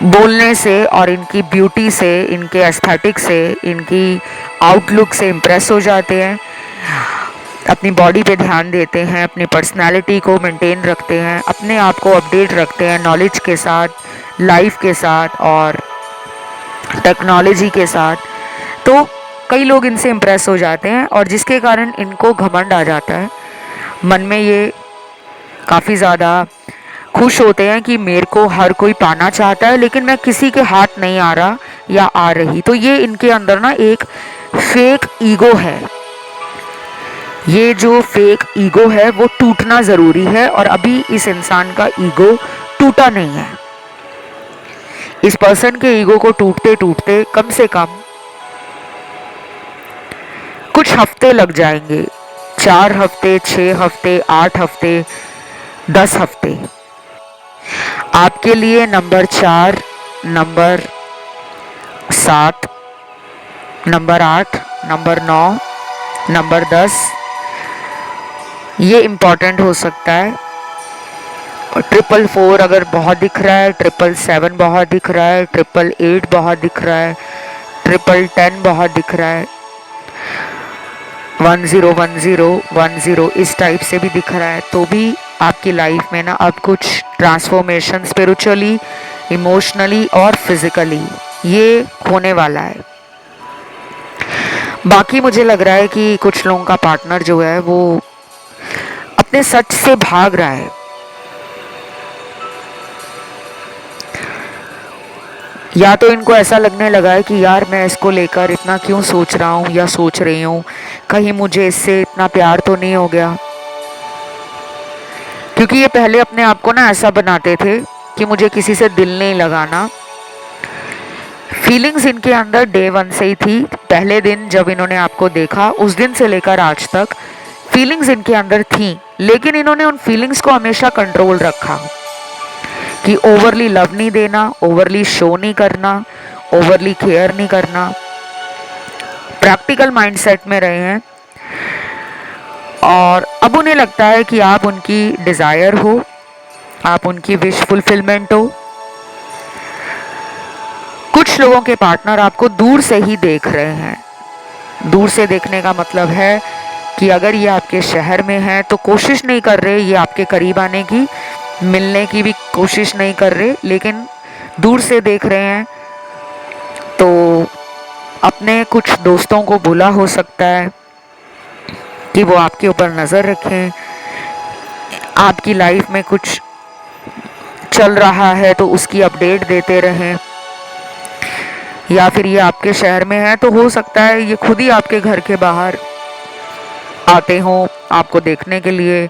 बोलने से और इनकी ब्यूटी से, इनके एस्थेटिक से, इनकी आउटलुक से इम्प्रेस हो जाते हैं, अपनी बॉडी पे ध्यान देते हैं, अपनी पर्सनालिटी को मेंटेन रखते हैं, अपने आप को अपडेट रखते हैं नॉलेज के साथ, लाइफ के साथ और टेक्नोलॉजी के साथ। तो कई लोग इनसे इम्प्रेस हो जाते हैं और जिसके कारण इनको घमंड आ जाता है। मन में ये काफ़ी ज़्यादा खुश होते हैं कि मेरे को हर कोई पाना चाहता है लेकिन मैं किसी के हाथ नहीं आ रहा या आ रही। तो ये इनके अंदर ना एक फेक ईगो है। ये जो फेक ईगो है वो टूटना ज़रूरी है और अभी इस इंसान का ईगो टूटा नहीं है। इस पर्सन के ईगो को टूटते टूटते कम से कम कुछ हफ्ते लग जाएंगे, 4 हफ्ते, 6 हफ्ते, 8 हफ्ते, 10 हफ्ते। आपके लिए number 4, number 7, number 8, number 9, number 10 ये इम्पॉर्टेंट हो सकता है। और 444 अगर बहुत दिख रहा है, 777 बहुत दिख रहा है, 888 बहुत दिख रहा है, 1010 बहुत दिख रहा है, 101010 इस टाइप से भी दिख रहा है, तो भी आपकी लाइफ में ना अब कुछ ट्रांसफॉर्मेशन स्पिरिचुअली, इमोशनली और फिजिकली ये होने वाला है। बाकी मुझे लग रहा है कि कुछ लोगों का पार्टनर जो है वो अपने सच से भाग रहा है। या तो इनको ऐसा लगने लगा है कि यार मैं इसको लेकर इतना क्यों सोच रहा हूँ या सोच रही हूँ, कहीं मुझे इससे इतना प्यार तो नहीं हो गया। क्योंकि ये पहले अपने आप को ना ऐसा बनाते थे कि मुझे किसी से दिल नहीं लगाना। फीलिंग्स इनके अंदर डे 1 से ही थी। पहले दिन जब इन्होंने आपको देखा उस दिन से लेकर आज तक फीलिंग्स इनके अंदर थी, लेकिन इन्होंने उन फीलिंग्स को हमेशा कंट्रोल रखा कि ओवरली लव नहीं देना, ओवरली शो नहीं करना, ओवरली केयर नहीं करना। प्रैक्टिकल माइंडसेट में रहे हैं और अब उन्हें लगता है कि आप उनकी डिज़ायर हो, आप उनकी विश फुलफिलमेंट हो। कुछ लोगों के पार्टनर आपको दूर से ही देख रहे हैं। दूर से देखने का मतलब है कि अगर ये आपके शहर में है तो कोशिश नहीं कर रहे ये आपके करीब आने की, मिलने की भी कोशिश नहीं कर रहे, लेकिन दूर से देख रहे हैं। तो अपने कुछ दोस्तों को बोला हो सकता है कि वो आपके ऊपर नज़र रखें, आपकी लाइफ में कुछ चल रहा है तो उसकी अपडेट देते रहें। या फिर ये आपके शहर में है तो हो सकता है ये खुद ही आपके घर के बाहर आते हों आपको देखने के लिए,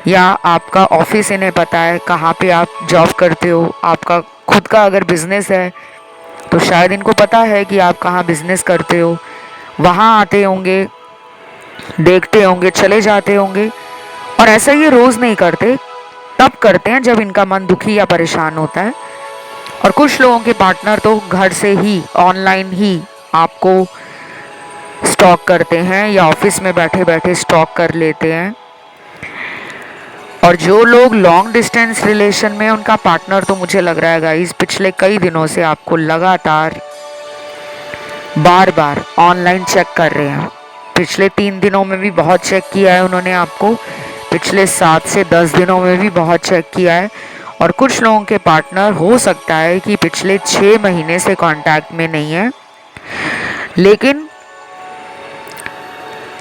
या आपका ऑफिस इन्हें पता है कहाँ पे आप जॉब करते हो, आपका खुद का अगर बिजनेस है तो शायद इनको पता है कि आप कहाँ बिजनेस करते हो, वहाँ आते होंगे, देखते होंगे, चले जाते होंगे। और ऐसा ये रोज़ नहीं करते, तब करते हैं जब इनका मन दुखी या परेशान होता है। और कुछ लोगों के पार्टनर तो घर से ही, ऑनलाइन ही आपको स्टॉक करते हैं या ऑफिस में बैठे बैठे स्टॉक कर लेते हैं। और जो लोग लॉन्ग डिस्टेंस रिलेशन में, उनका पार्टनर तो मुझे लग रहा है गाइस पिछले कई दिनों से आपको लगातार बार बार ऑनलाइन चेक कर रहे हैं। पिछले 3 दिनों में भी बहुत चेक किया है उन्होंने आपको, पिछले 7 से 10 दिनों में भी बहुत चेक किया है। और कुछ लोगों के पार्टनर हो सकता है कि पिछले 6 महीने से कांटेक्ट में नहीं है, लेकिन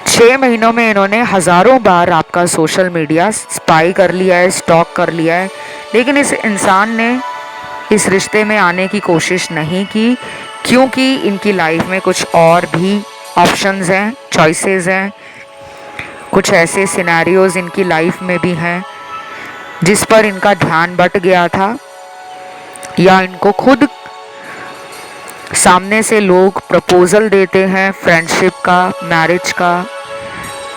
6 महीनों में इन्होंने हज़ारों बार आपका सोशल मीडिया स्पाई कर लिया है, स्टॉक कर लिया है, लेकिन इस इंसान ने इस रिश्ते में आने की कोशिश नहीं की, क्योंकि इनकी लाइफ में कुछ और भी ऑप्शंस हैं, चॉइसेस हैं, कुछ ऐसे सिनेरियोज इनकी लाइफ में भी हैं जिस पर इनका ध्यान बट गया था, या इनको खुद सामने से लोग प्रपोजल देते हैं फ्रेंडशिप का, मैरिज का,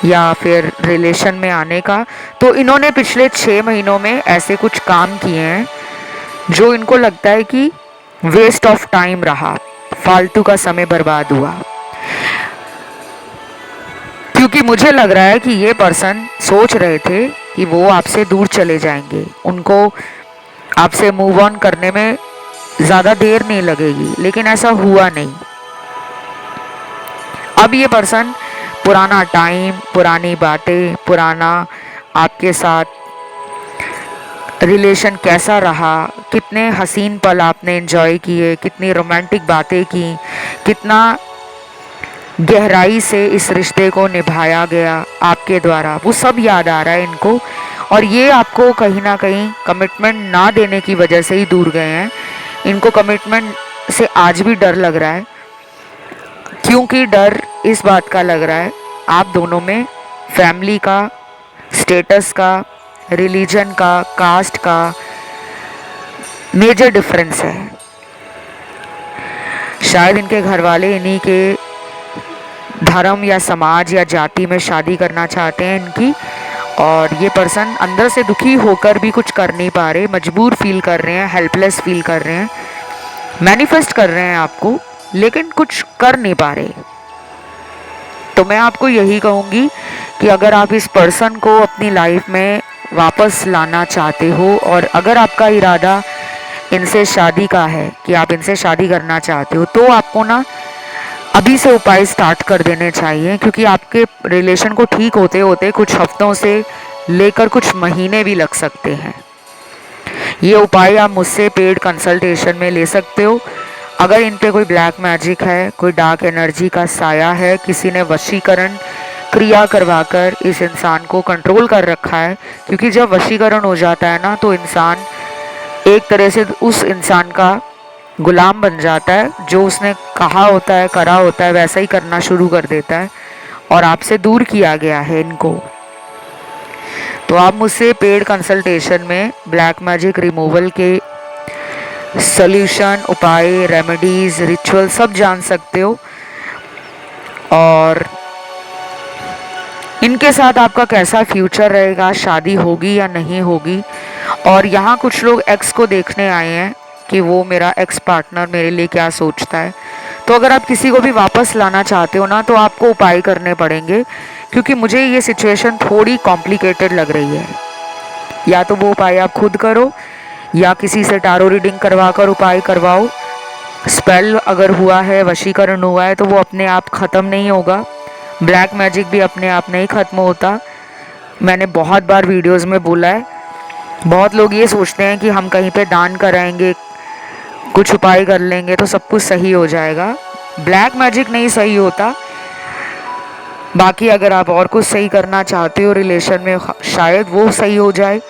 या फिर रिलेशन में आने का। तो इन्होंने पिछले 6 महीनों में ऐसे कुछ काम किए हैं जो इनको लगता है कि वेस्ट ऑफ टाइम रहा, फालतू का समय बर्बाद हुआ। क्योंकि मुझे लग रहा है कि ये पर्सन सोच रहे थे कि वो आपसे दूर चले जाएंगे, उनको आपसे मूव ऑन करने में ज़्यादा देर नहीं लगेगी, लेकिन ऐसा हुआ नहीं। अब ये पर्सन पुराना टाइम, पुरानी बातें, पुराना आपके साथ रिलेशन कैसा रहा, कितने हसीन पल आपने एंजॉय किए, कितनी रोमांटिक बातें की, कितना गहराई से इस रिश्ते को निभाया गया आपके द्वारा, वो सब याद आ रहा है इनको। और ये आपको कहीं ना कहीं कमिटमेंट ना देने की वजह से ही दूर गए हैं। इनको कमिटमेंट से आज भी डर लग रहा है, क्योंकि डर इस बात का लग रहा है आप दोनों में फैमिली का, स्टेटस का, रिलीजन का, कास्ट का मेजर डिफरेंस है। शायद इनके घर वाले इन्हीं के धर्म या समाज या जाति में शादी करना चाहते हैं इनकी, और ये पर्सन अंदर से दुखी होकर भी कुछ कर नहीं पा रहे, मजबूर फील कर रहे हैं, हेल्पलेस फील कर रहे हैं, मैनिफेस्ट कर रहे हैं आपको, लेकिन कुछ कर नहीं पा रहे। तो मैं आपको यही कहूँगी कि अगर आप इस पर्सन को अपनी लाइफ में वापस लाना चाहते हो, और अगर आपका इरादा इनसे शादी का है कि आप इनसे शादी करना चाहते हो, तो आपको ना अभी से उपाय स्टार्ट कर देने चाहिए, क्योंकि आपके रिलेशन को ठीक होते होते कुछ हफ्तों से लेकर कुछ महीने भी लग सकते हैं। ये उपाय आप मुझसे पेड कंसल्टेशन में ले सकते हो। अगर इन पे कोई ब्लैक मैजिक है, कोई डार्क एनर्जी का साया है, किसी ने वशीकरण क्रिया करवाकर इस इंसान को कंट्रोल कर रखा है, क्योंकि जब वशीकरण हो जाता है ना, तो इंसान एक तरह से उस इंसान का गुलाम बन जाता है, जो उसने कहा होता है, करा होता है, वैसा ही करना शुरू कर देता है, और आपसे दूर किया गया है इनको। तो आप मुझसे पेड कंसल्टेशन में ब्लैक मैजिक रिमूवल के सॉल्यूशन, उपाय, रेमेडीज, रिचुअल सब जान सकते हो, और इनके साथ आपका कैसा फ्यूचर रहेगा, शादी होगी या नहीं होगी। और यहाँ कुछ लोग एक्स को देखने आए हैं कि वो मेरा एक्स पार्टनर मेरे लिए क्या सोचता है। तो अगर आप किसी को भी वापस लाना चाहते हो ना, तो आपको उपाय करने पड़ेंगे, क्योंकि मुझे ये सिचुएशन थोड़ी कॉम्प्लिकेटेड लग रही है। या तो वो उपाय आप खुद करो, या किसी से टारो रीडिंग करवा कर उपाय करवाओ। स्पेल अगर हुआ है, वशीकरण हुआ है, तो वो अपने आप ख़त्म नहीं होगा। ब्लैक मैजिक भी अपने आप नहीं ख़त्म होता। मैंने बहुत बार वीडियोस में बोला है, बहुत लोग ये सोचते हैं कि हम कहीं पे दान कराएंगे, कुछ उपाय कर लेंगे तो सब कुछ सही हो जाएगा। ब्लैक मैजिक नहीं सही होता। बाकी अगर आप और कुछ सही करना चाहते हो रिलेशन में, शायद वो सही हो जाए,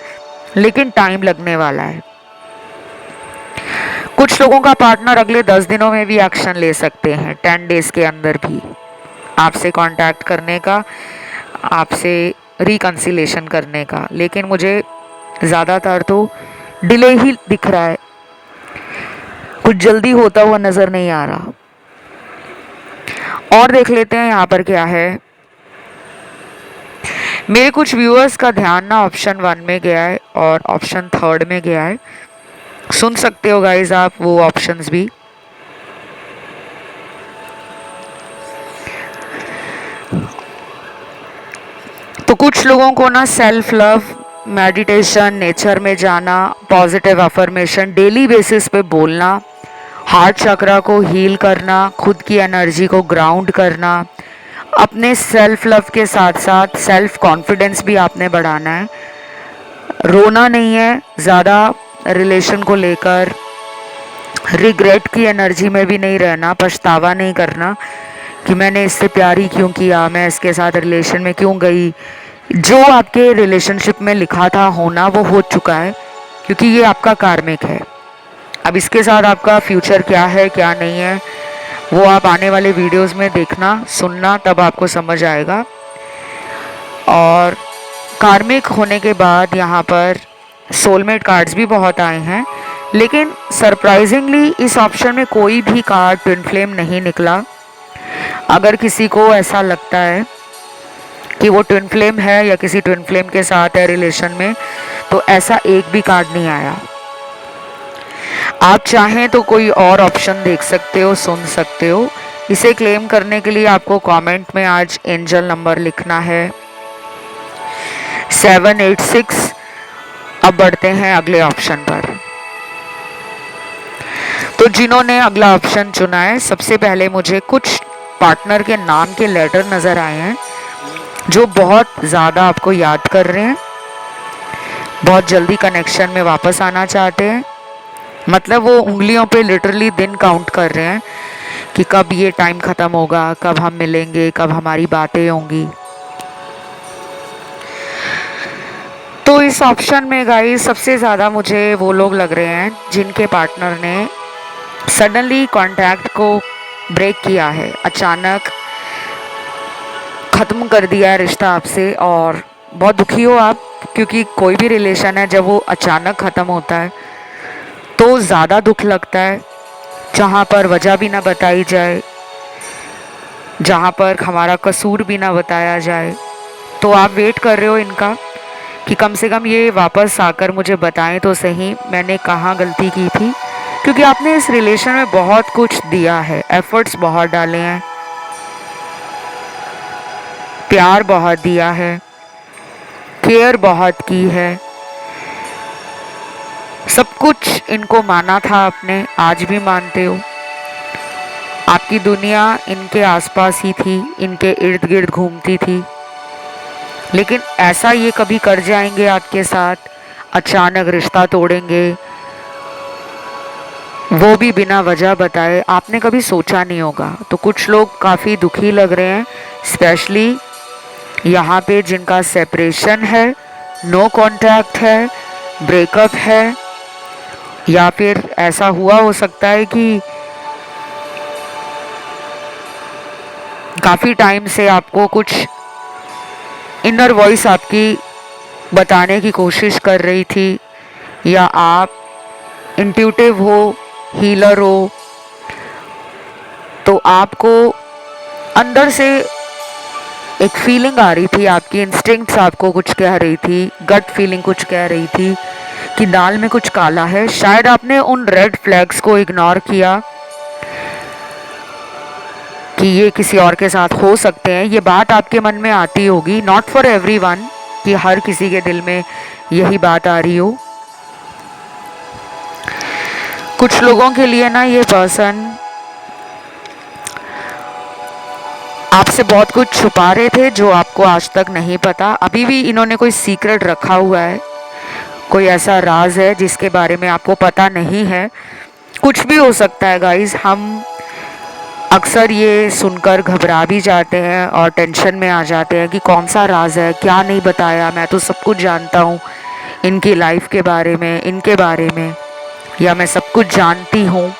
लेकिन टाइम लगने वाला है। कुछ लोगों का पार्टनर अगले 10 दिनों में भी एक्शन ले सकते हैं, 10 डेज के अंदर भी आपसे कांटेक्ट करने का, आपसे रिकंसिलेशन करने का। लेकिन मुझे ज़्यादातर तो डिले ही दिख रहा है, कुछ जल्दी होता हुआ नज़र नहीं आ रहा। और देख लेते हैं यहाँ पर क्या है। मेरे कुछ व्यूअर्स का ध्यान ना ऑप्शन 1 में गया है और ऑप्शन 3 में गया है। सुन सकते हो गाइज आप वो ऑप्शंस भी। तो कुछ लोगों को ना सेल्फ लव, मेडिटेशन, नेचर में जाना, पॉजिटिव अफर्मेशन डेली बेसिस पे बोलना, हार्ट चक्रा को हील करना, खुद की एनर्जी को ग्राउंड करना, अपने सेल्फ लव के साथ साथ सेल्फ कॉन्फिडेंस भी आपने बढ़ाना है। रोना नहीं है ज़्यादा रिलेशन को लेकर, रिग्रेट की एनर्जी में भी नहीं रहना, पछतावा नहीं करना कि मैंने इससे प्यार ही क्यों किया, मैं इसके साथ रिलेशन में क्यों गई। जो आपके रिलेशनशिप में लिखा था होना वो हो चुका है, क्योंकि ये आपका कार्मिक है। अब इसके साथ आपका फ्यूचर क्या है क्या नहीं है वो आप आने वाले वीडियोस में देखना सुनना, तब आपको समझ आएगा। और कार्मिक होने के बाद यहाँ पर सोलमेट कार्ड्स भी बहुत आए हैं, लेकिन सरप्राइजिंगली इस ऑप्शन में कोई भी कार्ड ट्विन फ्लेम नहीं निकला। अगर किसी को ऐसा लगता है कि वो ट्विन फ्लेम है या किसी ट्विन फ्लेम के साथ है रिलेशन में, तो ऐसा एक भी कार्ड नहीं आया। आप चाहें तो कोई और ऑप्शन देख सकते हो, सुन सकते हो। इसे क्लेम करने के लिए आपको कमेंट में आज एंजल नंबर लिखना है 786। अब बढ़ते हैं अगले ऑप्शन पर। तो जिन्होंने अगला ऑप्शन चुना है, सबसे पहले मुझे कुछ पार्टनर के नाम के लेटर नज़र आए हैं जो बहुत ज़्यादा आपको याद कर रहे हैं, बहुत जल्दी कनेक्शन में वापस आना चाहते हैं। मतलब वो उंगलियों पे लिटरली दिन काउंट कर रहे हैं कि कब ये टाइम ख़त्म होगा, कब हम मिलेंगे, कब हमारी बातें होंगी। तो इस ऑप्शन में गाइस सबसे ज़्यादा मुझे वो लोग लग रहे हैं जिनके पार्टनर ने सडनली कॉन्टैक्ट को ब्रेक किया है, अचानक ख़त्म कर दिया है रिश्ता आपसे। और बहुत दुखी हो आप, क्योंकि कोई भी रिलेशन है जब वो अचानक ख़त्म होता है तो ज़्यादा दुख लगता है, जहाँ पर वजह भी ना बताई जाए, जहाँ पर हमारा कसूर भी ना बताया जाए। तो आप वेट कर रहे हो इनका कि कम से कम ये वापस आकर मुझे बताएं तो सही मैंने कहाँ गलती की थी, क्योंकि आपने इस रिलेशन में बहुत कुछ दिया है, एफर्ट्स बहुत डाले हैं, प्यार बहुत दिया है, केयर बहुत की है, सब कुछ इनको माना था आपने, आज भी मानते हो। आपकी दुनिया इनके आसपास ही थी, इनके इर्द गिर्द घूमती थी, लेकिन ऐसा ये कभी कर जाएंगे आपके साथ, अचानक रिश्ता तोड़ेंगे, वो भी बिना वजह बताए, आपने कभी सोचा नहीं होगा। तो कुछ लोग काफ़ी दुखी लग रहे हैं, स्पेशली यहाँ पे जिनका सेपरेशन है, नो कॉन्टैक्ट है, ब्रेकअप है, या फिर ऐसा हुआ हो सकता है कि काफ़ी टाइम से आपको कुछ इनर वॉइस आपकी बताने की कोशिश कर रही थी, या आप इंट्यूटिव हो, हीलर हो, तो आपको अंदर से एक फीलिंग आ रही थी, आपकी इंस्टिंक्ट्स आपको कुछ कह रही थी, गट फीलिंग कुछ कह रही थी कि दाल में कुछ काला है। शायद आपने उन रेड फ्लैग्स को इग्नोर किया कि ये किसी और के साथ हो सकते हैं। ये बात आपके मन में आती होगी, नॉट फॉर एवरीवन, कि हर किसी के दिल में यही बात आ रही हो। कुछ लोगों के लिए ना ये पर्सन आपसे बहुत कुछ छुपा रहे थे जो आपको आज तक नहीं पता। अभी भी इन्होंने कोई सीक्रेट रखा हुआ है, कोई ऐसा राज है जिसके बारे में आपको पता नहीं है। कुछ भी हो सकता है गाइस। हम अक्सर ये सुनकर घबरा भी जाते हैं और टेंशन में आ जाते हैं कि कौन सा राज है, क्या नहीं बताया, मैं तो सब कुछ जानता हूँ इनकी लाइफ के बारे में, इनके बारे में, या मैं सब कुछ जानती हूँ।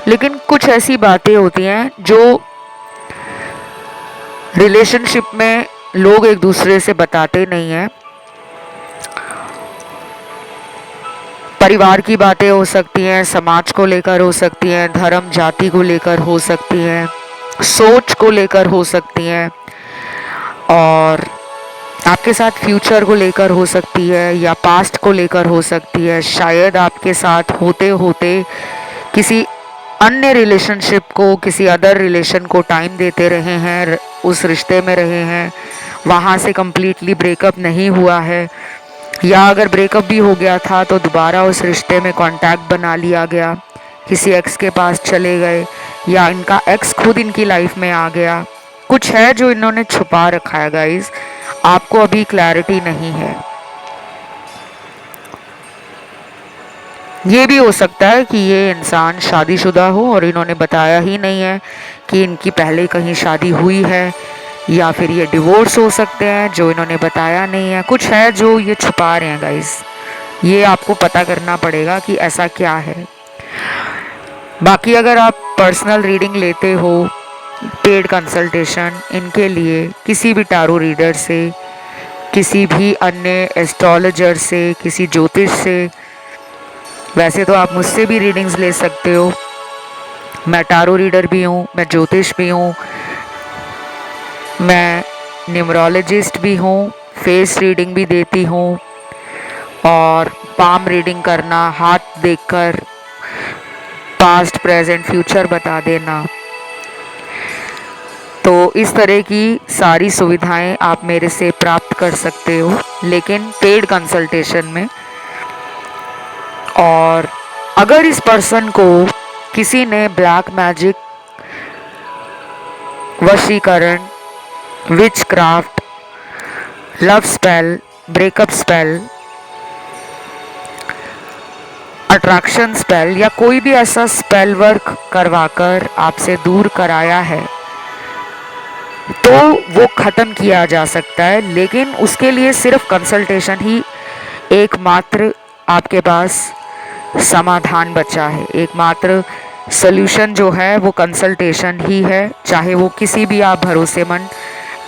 लेकिन कुछ ऐसी बातें होती हैं जो रिलेशनशिप में लोग एक दूसरे से बताते नहीं हैं। परिवार की बातें हो सकती हैं, समाज को लेकर हो सकती हैं, धर्म जाति को लेकर हो सकती हैं, सोच को लेकर हो सकती हैं, और आपके साथ फ्यूचर को लेकर हो सकती है, या पास्ट को लेकर हो सकती है। शायद आपके साथ होते होते किसी अन्य रिलेशनशिप को, किसी अदर रिलेशन को टाइम देते रहे हैं, उस रिश्ते में रहे हैं, वहाँ से कम्प्लीटली ब्रेकअप नहीं हुआ है, या अगर ब्रेकअप भी हो गया था तो दोबारा उस रिश्ते में कांटेक्ट बना लिया गया, किसी एक्स के पास चले गए, या इनका एक्स खुद इनकी लाइफ में आ गया, कुछ है जो इन्होंने छुपा रखा है गाइस, आपको अभी क्लैरिटी नहीं है। ये भी हो सकता है कि ये इंसान शादीशुदा हो और इन्होंने बताया ही नहीं है कि इनकी पहले कहीं शादी हुई है, या फिर ये डिवोर्स हो सकते हैं जो इन्होंने बताया नहीं है। कुछ है जो ये छुपा रहे हैं गाइस, ये आपको पता करना पड़ेगा कि ऐसा क्या है। बाकी अगर आप पर्सनल रीडिंग लेते हो, पेड कंसल्टेशन, इनके लिए किसी भी टारो रीडर से, किसी भी अन्य एस्ट्रोलॉजर से, किसी ज्योतिष से, वैसे तो आप मुझसे भी रीडिंग्स ले सकते हो। मैं टारो रीडर भी हूँ, मैं ज्योतिष भी हूँ, मैं न्यूमरोलॉजिस्ट भी हूँ, फेस रीडिंग भी देती हूँ, और पाम रीडिंग करना, हाथ देखकर पास्ट प्रेजेंट फ्यूचर बता देना। तो इस तरह की सारी सुविधाएं आप मेरे से प्राप्त कर सकते हो, लेकिन पेड कंसल्टेशन में। और अगर इस पर्सन को किसी ने ब्लैक मैजिक, वशीकरण, witchcraft, love spell, breakup spell, attraction spell या कोई भी ऐसा स्पेल वर्क करवाकर आपसे दूर कराया है, तो वो ख़त्म किया जा सकता है। लेकिन उसके लिए सिर्फ कंसल्टेशन ही एकमात्र आपके पास समाधान बचा है। एकमात्र सॉल्यूशन जो है वो कंसल्टेशन ही है। चाहे वो किसी भी आप भरोसेमंद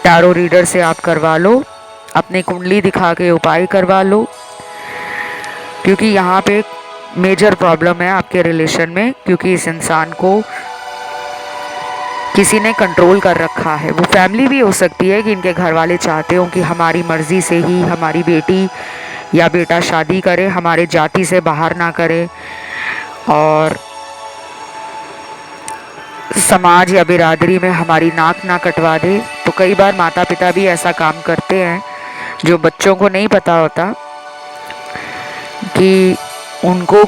टैरो रीडर से आप करवा लो, अपनी कुंडली दिखा के उपाय करवा लो, क्योंकि यहाँ पे मेजर प्रॉब्लम है आपके रिलेशन में, क्योंकि इस इंसान को किसी ने कंट्रोल कर रखा है। वो फैमिली भी हो सकती है कि इनके घर वाले चाहते हो कि हमारी मर्ज़ी से ही हमारी बेटी या बेटा शादी करे, हमारे जाति से बाहर ना करे, और समाज या बिरादरी में हमारी नाक ना कटवा दे। तो कई बार माता पिता भी ऐसा काम करते हैं जो बच्चों को नहीं पता होता कि उनको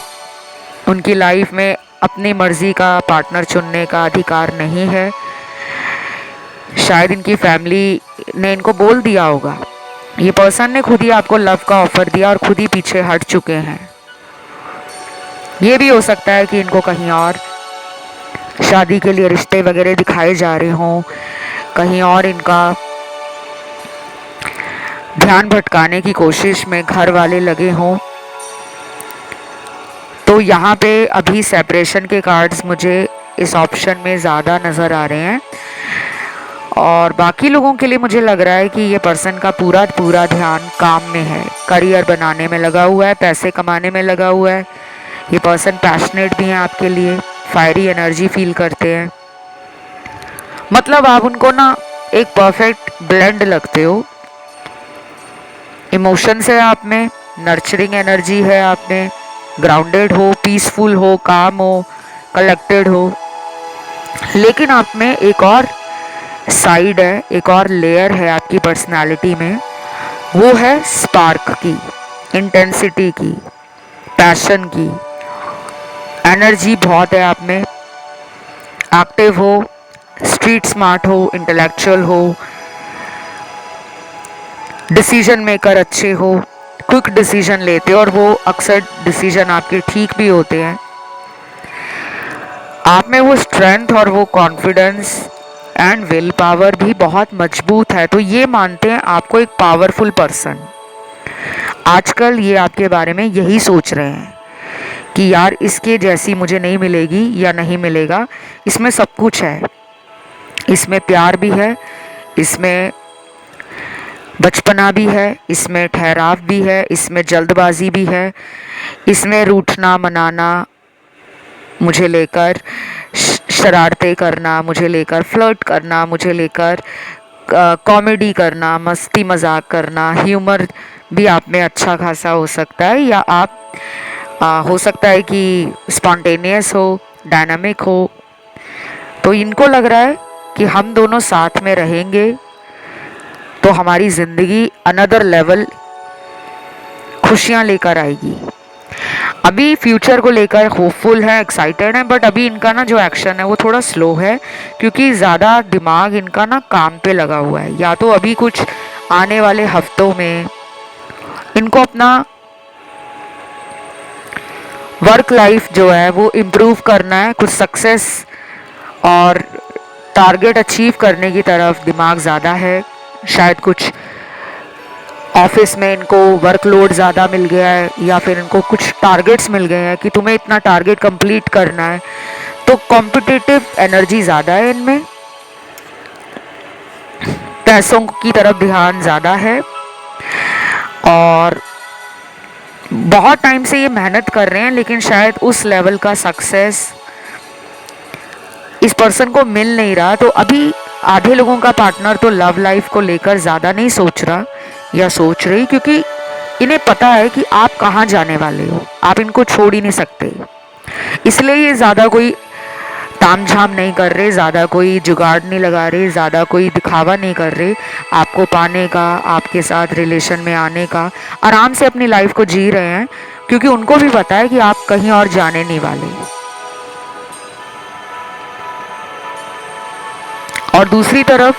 उनकी लाइफ में अपनी मर्जी का पार्टनर चुनने का अधिकार नहीं है। शायद इनकी फैमिली ने इनको बोल दिया होगा, ये पर्सन ने खुद ही आपको लव का ऑफर दिया और खुद ही पीछे हट चुके हैं। ये भी हो सकता है कि इनको कहीं और शादी के लिए रिश्ते वगैरह दिखाए जा रहे हों, कहीं और इनका ध्यान भटकाने की कोशिश में घर वाले लगे हों। तो यहाँ पे अभी सेपरेशन के कार्ड्स मुझे इस ऑप्शन में ज़्यादा नज़र आ रहे हैं, और बाकी लोगों के लिए मुझे लग रहा है कि ये पर्सन का पूरा पूरा ध्यान काम में है, करियर बनाने में लगा हुआ है, पैसे कमाने में लगा हुआ है। ये पर्सन पैशनेट भी हैं आपके लिए, फायरी एनर्जी फील करते हैं। मतलब आप उनको ना एक परफेक्ट ब्लेंड लगते हो। इमोशंस है आप में, नर्चरिंग एनर्जी है आप में, ग्राउंडेड हो, पीसफुल हो, काम हो, कलेक्टेड हो। लेकिन आप में एक और साइड है, एक और लेयर है आपकी पर्सनालिटी में, वो है स्पार्क की, इंटेंसिटी की, पैशन की। एनर्जी बहुत है आप में, एक्टिव हो, स्ट्रीट स्मार्ट हो, इंटेलेक्चुअल हो, डिसीजन मेकर अच्छे हो, क्विक डिसीजन लेते हो, और वो अक्सर डिसीजन आपके ठीक भी होते हैं। आप में वो स्ट्रेंथ और वो कॉन्फिडेंस एंड विल पावर भी बहुत मजबूत है। तो ये मानते हैं आपको एक पावरफुल पर्सन। आजकल ये आपके बारे में यही सोच रहे हैं कि यार इसके जैसी मुझे नहीं मिलेगी या नहीं मिलेगा। इसमें सब कुछ है, इसमें प्यार भी है, इसमें बचपना भी है, इसमें ठहराव भी है, इसमें जल्दबाजी भी है, इसमें रूठना मनाना मुझे लेकर, शरारतें करना मुझे लेकर, फ्लर्ट करना मुझे लेकर, कॉमेडी करना, मस्ती मजाक करना, ह्यूमर भी आप में अच्छा खासा हो सकता है। या आप हो सकता है कि स्पॉन्टेनियस हो, डायनामिक हो। तो इनको लग रहा है कि हम दोनों साथ में रहेंगे तो हमारी ज़िंदगी अनदर लेवल खुशियाँ लेकर आएगी। अभी फ्यूचर को लेकर होपफुल है, एक्साइटेड है, बट अभी इनका ना जो एक्शन है वो थोड़ा स्लो है, क्योंकि ज़्यादा दिमाग इनका ना काम पे लगा हुआ है। या तो अभी कुछ आने वाले हफ्तों में इनको अपना वर्क लाइफ जो है वो इम्प्रूव करना है, कुछ सक्सेस और टारगेट अचीव करने की तरफ दिमाग ज़्यादा है। शायद कुछ ऑफिस में इनको वर्कलोड ज़्यादा मिल गया है, या फिर इनको कुछ टारगेट्स मिल गए हैं कि तुम्हें इतना टारगेट कंप्लीट करना है, तो कॉम्पिटिटिव एनर्जी ज़्यादा है इनमें। पैसों की तरफ ध्यान ज़्यादा है, और बहुत टाइम से ये मेहनत कर रहे हैं, लेकिन शायद उस लेवल का सक्सेस इस पर्सन को मिल नहीं रहा। तो अभी आधे लोगों का पार्टनर तो लव लाइफ को लेकर ज़्यादा नहीं सोच रहा या सोच रही, क्योंकि इन्हें पता है कि आप कहाँ जाने वाले हो, आप इनको छोड़ ही नहीं सकते। इसलिए ये ज़्यादा कोई तामझाम नहीं कर रहे, ज़्यादा कोई जुगाड़ नहीं लगा रहे, ज़्यादा कोई दिखावा नहीं कर रहे। आपको पाने का, आपके साथ रिलेशन में आने का, आराम से अपनी लाइफ को जी रहे हैं, क्योंकि उनको भी पता है कि आप कहीं और जाने नहीं वाले। और दूसरी तरफ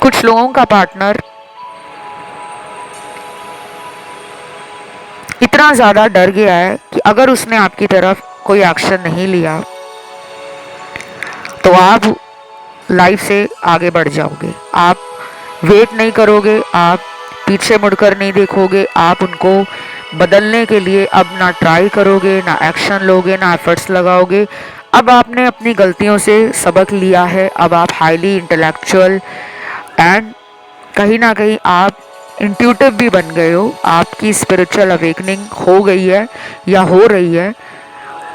कुछ लोगों का पार्टनर इतना ज़्यादा डर गया है कि अगर उसने आपकी तरफ कोई एक्शन नहीं लिया तो आप लाइफ से आगे बढ़ जाओगे। आप वेट नहीं करोगे, आप पीछे मुड़कर नहीं देखोगे, आप उनको बदलने के लिए अब ना ट्राई करोगे, ना एक्शन लोगे, ना एफर्ट्स लगाओगे। अब आपने अपनी गलतियों से सबक लिया है, अब आप हाईली इंटेलेक्चुअल एंड कहीं ना कहीं आप इंट्यूटिव भी बन गए हो। आपकी स्पिरिचुअल अवेकनिंग हो गई है या हो रही है,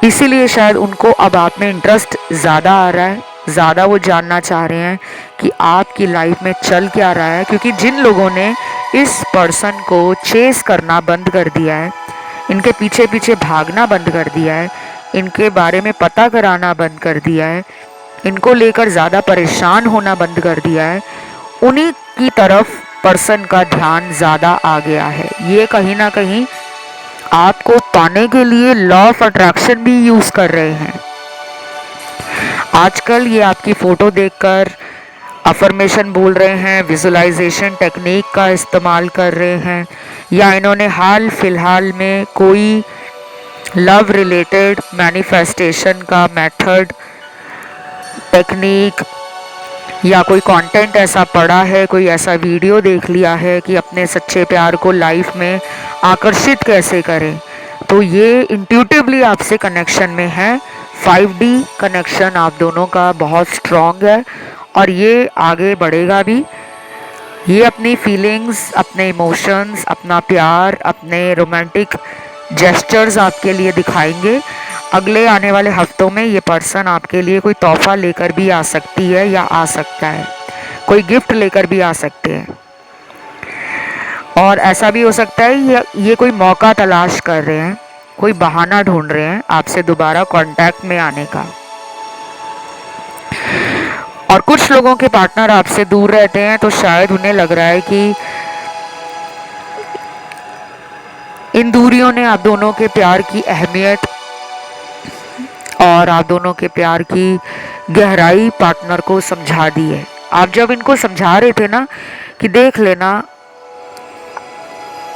इसीलिए शायद उनको अब आप में इंटरेस्ट ज़्यादा आ रहा है, ज़्यादा वो जानना चाह रहे हैं कि आपकी लाइफ में चल क्या रहा है। क्योंकि जिन लोगों ने इस पर्सन को चेस करना बंद कर दिया है, इनके पीछे पीछे भागना बंद कर दिया है, इनके बारे में पता कराना बंद कर दिया है, इनको लेकर ज़्यादा परेशान होना बंद कर दिया है, उन्हीं की तरफ पर्सन का ध्यान ज़्यादा आ गया है। ये कहीं ना कहीं आपको पाने के लिए लॉ ऑफ अट्रैक्शन भी यूज़ कर रहे हैं। आजकल ये आपकी फ़ोटो देखकर अफर्मेशन बोल रहे हैं, विजुअलाइजेशन टेक्निक का इस्तेमाल कर रहे हैं, या इन्होंने हाल फिलहाल में कोई लव रिलेटेड मैनिफेस्टेशन का मेथड, टेक्निक या कोई कंटेंट ऐसा पढ़ा है, कोई ऐसा वीडियो देख लिया है कि अपने सच्चे प्यार को लाइफ में आकर्षित कैसे करें। तो ये इंट्यूटिवली आपसे कनेक्शन में है। 5D कनेक्शन आप दोनों का बहुत स्ट्रॉन्ग है, और ये आगे बढ़ेगा भी। ये अपनी फीलिंग्स, अपने इमोशंस, अपना प्यार, अपने रोमांटिक जेस्चर्स आपके लिए दिखाएंगे। अगले आने वाले हफ्तों में ये पर्सन आपके लिए कोई तोहफा लेकर भी आ सकती है या आ सकता है, कोई गिफ्ट लेकर भी आ सकते हैं। और ऐसा भी हो सकता है ये कोई मौका तलाश कर रहे हैं, कोई बहाना ढूंढ रहे हैं आपसे दोबारा कांटेक्ट में आने का। और कुछ लोगों के पार्टनर आपसे दूर रहते हैं, तो शायद उन्हें लग रहा है कि इन दूरियों ने आप दोनों के प्यार की अहमियत और आप दोनों के प्यार की गहराई पार्टनर को समझा दी है। आप जब इनको समझा रहे थे ना कि देख लेना,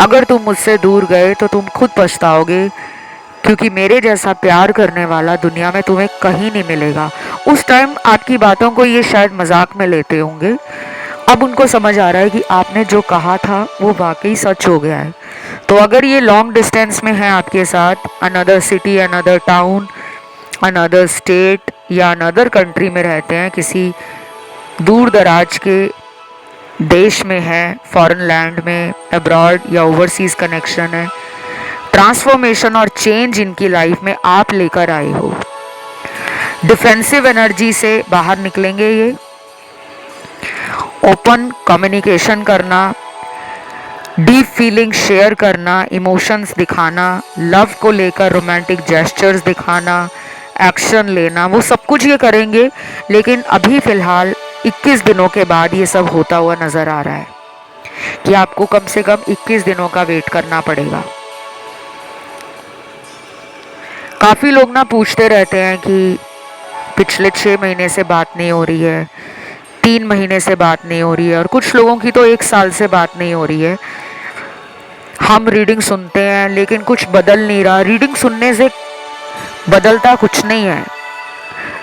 अगर तुम मुझसे दूर गए तो तुम खुद पछताओगे, क्योंकि मेरे जैसा प्यार करने वाला दुनिया में तुम्हें कहीं नहीं मिलेगा। उस टाइम आपकी बातों को ये शायद मजाक में लेते होंगे। अब उनको समझ आ रहा है कि आपने जो कहा था वो वाकई सच हो गया है। तो अगर ये लॉन्ग डिस्टेंस में है आपके साथ, another city, another town, another state या अनदर कंट्री में रहते हैं, किसी दूर दराज के देश में है, फॉरेन लैंड में, अब्रॉड या ओवरसीज कनेक्शन है, ट्रांसफॉर्मेशन और चेंज इनकी लाइफ में आप लेकर आए हो। डिफेंसिव एनर्जी से बाहर निकलेंगे ये। ओपन कम्युनिकेशन करना, डीप फीलिंग शेयर करना, इमोशंस दिखाना, लव को लेकर रोमांटिक जेस्चर्स दिखाना, एक्शन लेना, वो सब कुछ ये करेंगे। लेकिन अभी फ़िलहाल 21 दिनों के बाद ये सब होता हुआ नज़र आ रहा है कि आपको कम से कम 21 दिनों का वेट करना पड़ेगा। काफ़ी लोग ना पूछते रहते हैं कि पिछले 6 महीने से बात नहीं हो रही है, 3 महीने से बात नहीं हो रही है, और कुछ लोगों की तो 1 साल से बात नहीं हो रही है। हम रीडिंग सुनते हैं लेकिन कुछ बदल नहीं रहा। रीडिंग सुनने से बदलता कुछ नहीं है।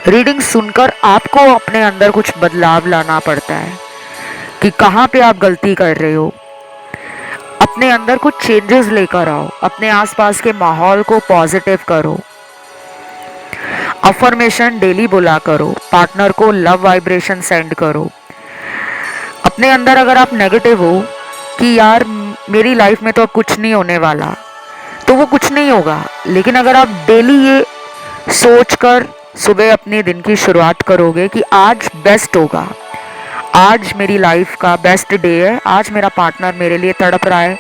रीडिंग सुनकर आपको अपने अंदर कुछ बदलाव लाना पड़ता है कि कहाँ पे आप गलती कर रहे हो। अपने अंदर कुछ चेंजेस लेकर आओ, अपने आसपास के माहौल को पॉजिटिव करो, अफर्मेशन डेली बोला करो, पार्टनर को लव वाइब्रेशन सेंड करो। अपने अंदर अगर आप नेगेटिव हो कि यार मेरी लाइफ में तो अब कुछ नहीं होने वाला, तो वो कुछ नहीं होगा। लेकिन अगर आप डेली ये सोचकर सुबह अपने दिन की शुरुआत करोगे कि आज बेस्ट होगा, आज मेरी लाइफ का बेस्ट डे है, आज मेरा पार्टनर मेरे लिए तड़प रहा है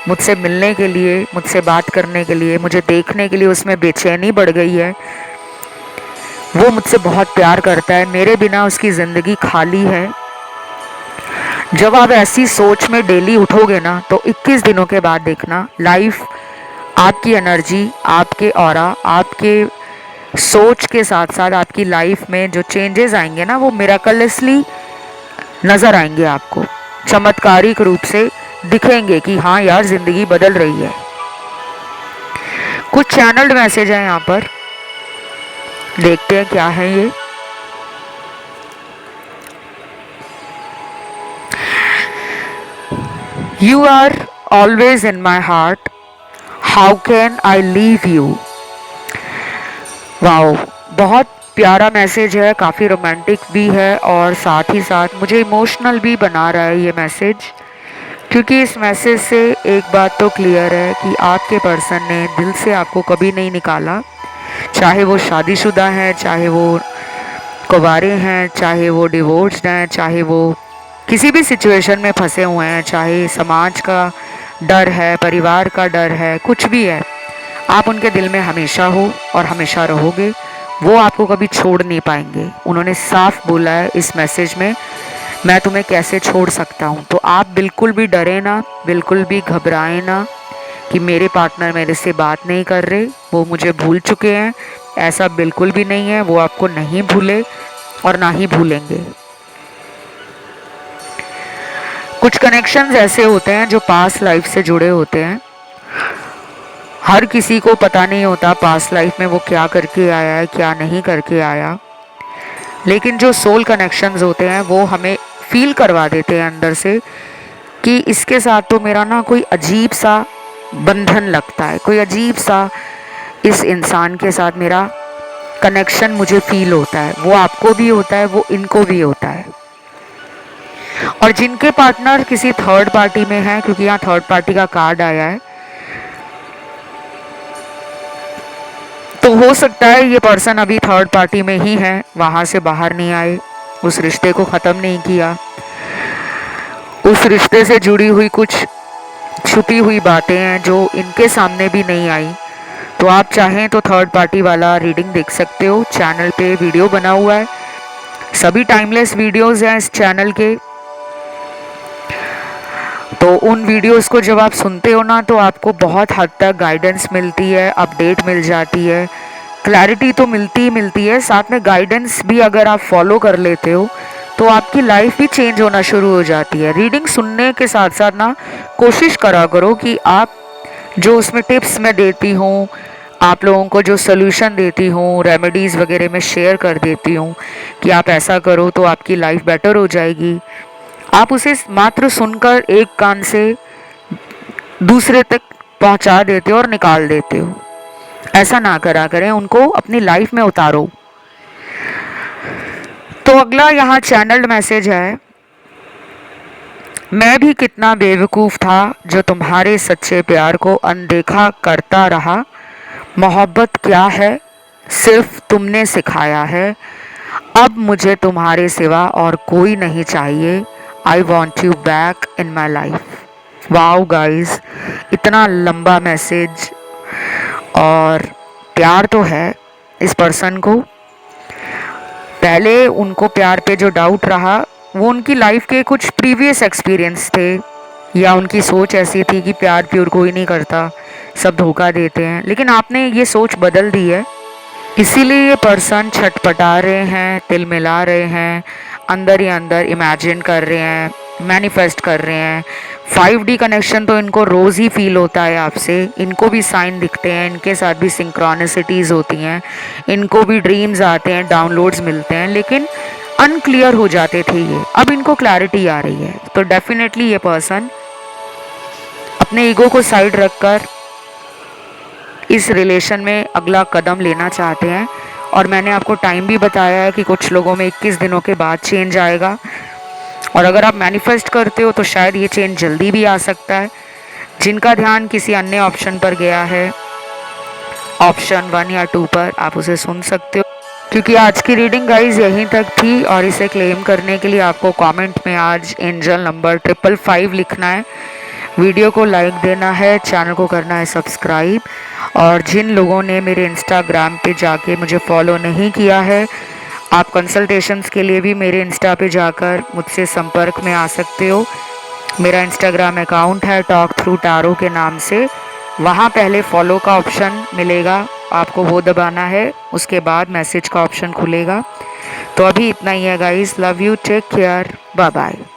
मुझसे मिलने के लिए, मुझसे बात करने के लिए, मुझे देखने के लिए उसमें बेचैनी बढ़ गई है, वो मुझसे बहुत प्यार करता है, मेरे बिना उसकी ज़िंदगी खाली है। जब आप ऐसी सोच में डेली उठोगे ना, तो 21 दिनों के बाद देखना लाइफ, आपकी एनर्जी, आपके ऑरा, आपके सोच के साथ साथ आपकी लाइफ में जो चेंजेस आएंगे ना, वो मिराकलसली नज़र आएंगे आपको, चमत्कारिक रूप से दिखेंगे कि हाँ यार ज़िंदगी बदल रही है। कुछ चैनल्ड मैसेज है यहाँ पर, देखते हैं क्या है ये। You are always in my heart. How can I leave you? Wow, बहुत प्यारा मैसेज है, काफ़ी रोमांटिक भी है और साथ ही साथ मुझे इमोशनल भी बना रहा है ये मैसेज। क्योंकि इस मैसेज से एक बात तो क्लियर है कि आपके पर्सन ने दिल से आपको कभी नहीं निकाला। चाहे वो शादीशुदा हैं, चाहे वो कुंवारे हैं, चाहे वो डिवोर्स्ड हैं, चाहे वो किसी भी सिचुएशन में फंसे हुए हैं, चाहे समाज का डर है, परिवार का डर है, कुछ भी है, आप उनके दिल में हमेशा हो और हमेशा रहोगे। वो आपको कभी छोड़ नहीं पाएंगे। उन्होंने साफ बोला है इस मैसेज में, मैं तुम्हें कैसे छोड़ सकता हूँ। तो आप बिल्कुल भी डरे ना, बिल्कुल भी घबराएं ना कि मेरे पार्टनर मेरे से बात नहीं कर रहे, वो मुझे भूल चुके हैं। ऐसा बिल्कुल भी नहीं है, वो आपको नहीं भूले और ना ही भूलेंगे। कुछ कनेक्शंस ऐसे होते हैं जो पास्ट लाइफ से जुड़े होते हैं। हर किसी को पता नहीं होता पास्ट लाइफ में वो क्या करके आया है, क्या नहीं करके आया, लेकिन जो सोल कनेक्शंस होते हैं वो हमें फील करवा देते हैं अंदर से कि इसके साथ तो मेरा ना कोई अजीब सा बंधन लगता है, कोई अजीब सा इस इंसान के साथ मेरा कनेक्शन मुझे फील होता है। वो आपको भी होता है, वो इनको भी होता है। और जिनके पार्टनर किसी थर्ड पार्टी में है, क्योंकि यहाँ थर्ड पार्टी का कार्ड आया है, तो हो सकता है ये पर्सन अभी थर्ड पार्टी में ही है, वहाँ से बाहर नहीं आए, उस रिश्ते को ख़त्म नहीं किया, उस रिश्ते से जुड़ी हुई कुछ छुपी हुई बातें हैं जो इनके सामने भी नहीं आई। तो आप चाहें तो थर्ड पार्टी वाला रीडिंग देख सकते हो। चैनल पे वीडियो बना हुआ है, सभी टाइमलेस वीडियोस हैं इस चैनल के। तो उन वीडियोस को जब आप सुनते हो ना, तो आपको बहुत हद तक गाइडेंस मिलती है, अपडेट मिल जाती है, क्लैरिटी तो मिलती ही मिलती है, साथ में गाइडेंस भी अगर आप फॉलो कर लेते हो तो आपकी लाइफ भी चेंज होना शुरू हो जाती है। रीडिंग सुनने के साथ साथ ना कोशिश करा करो कि आप जो उसमें टिप्स मैं देती हूँ, आप लोगों को जो सोल्यूशन देती हूँ, रेमेडीज़ वगैरह मैं शेयर कर देती हूँ कि आप ऐसा करो तो आपकी लाइफ बेटर हो जाएगी, आप उसे मात्र सुनकर एक कान से दूसरे तक पहुंचा देते हो और निकाल देते हो। ऐसा ना करा करें, उनको अपनी लाइफ में उतारो। तो अगला यहाँ चैनल्ड मैसेज है, मैं भी कितना बेवकूफ़ था जो तुम्हारे सच्चे प्यार को अनदेखा करता रहा। मोहब्बत क्या है सिर्फ तुमने सिखाया है, अब मुझे तुम्हारे सिवा और कोई नहीं चाहिए। I want you back in my life. Wow guys, इतना लंबा मैसेज, और प्यार तो है इस पर्सन को। पहले उनको प्यार पे जो डाउट रहा वो उनकी लाइफ के कुछ प्रीवियस एक्सपीरियंस थे, या उनकी सोच ऐसी थी कि प्यार प्योर कोई नहीं करता, सब धोखा देते हैं, लेकिन आपने ये सोच बदल दी है, इसीलिए ये पर्सन छटपटा रहे हैं, तिल मिला रहे हैं, अंदर ही अंदर इमेजिन कर रहे हैं, मैनिफेस्ट कर रहे हैं। 5D कनेक्शन तो इनको रोज़ ही फील होता है आपसे, इनको भी साइन दिखते हैं, इनके साथ भी सिंक्रोनिसिटीज़ होती हैं, इनको भी ड्रीम्स आते हैं, डाउनलोड्स मिलते हैं, लेकिन अनक्लियर हो जाते थे ये, अब इनको क्लैरिटी आ रही है। तो डेफिनेटली ये पर्सन अपने ईगो को साइड रखकर इस रिलेशन में अगला कदम लेना चाहते हैं। और मैंने आपको टाइम भी बताया है कि कुछ लोगों में 21 दिनों के बाद चेंज आएगा, और अगर आप मैनिफेस्ट करते हो तो शायद ये चेंज जल्दी भी आ सकता है। जिनका ध्यान किसी अन्य ऑप्शन पर गया है, ऑप्शन 1 या 2 पर, आप उसे सुन सकते हो। क्योंकि आज की रीडिंग गाइज यहीं तक थी, और इसे क्लेम करने के लिए आपको कमेंट में आज एंजल नंबर 555 लिखना है, वीडियो को लाइक देना है, चैनल को करना है सब्सक्राइब। और जिन लोगों ने मेरे इंस्टाग्राम पे जाके मुझे फॉलो नहीं किया है, आप कंसल्टेशंस के लिए भी मेरे इंस्टा पे जाकर मुझसे संपर्क में आ सकते हो। मेरा इंस्टाग्राम अकाउंट है टॉक थ्रू टैरो के नाम से, वहाँ पहले फॉलो का ऑप्शन मिलेगा, आपको वो दबाना है, उसके बाद मैसेज का ऑप्शन खुलेगा। तो अभी इतना ही है guys, love you, take care, bye bye.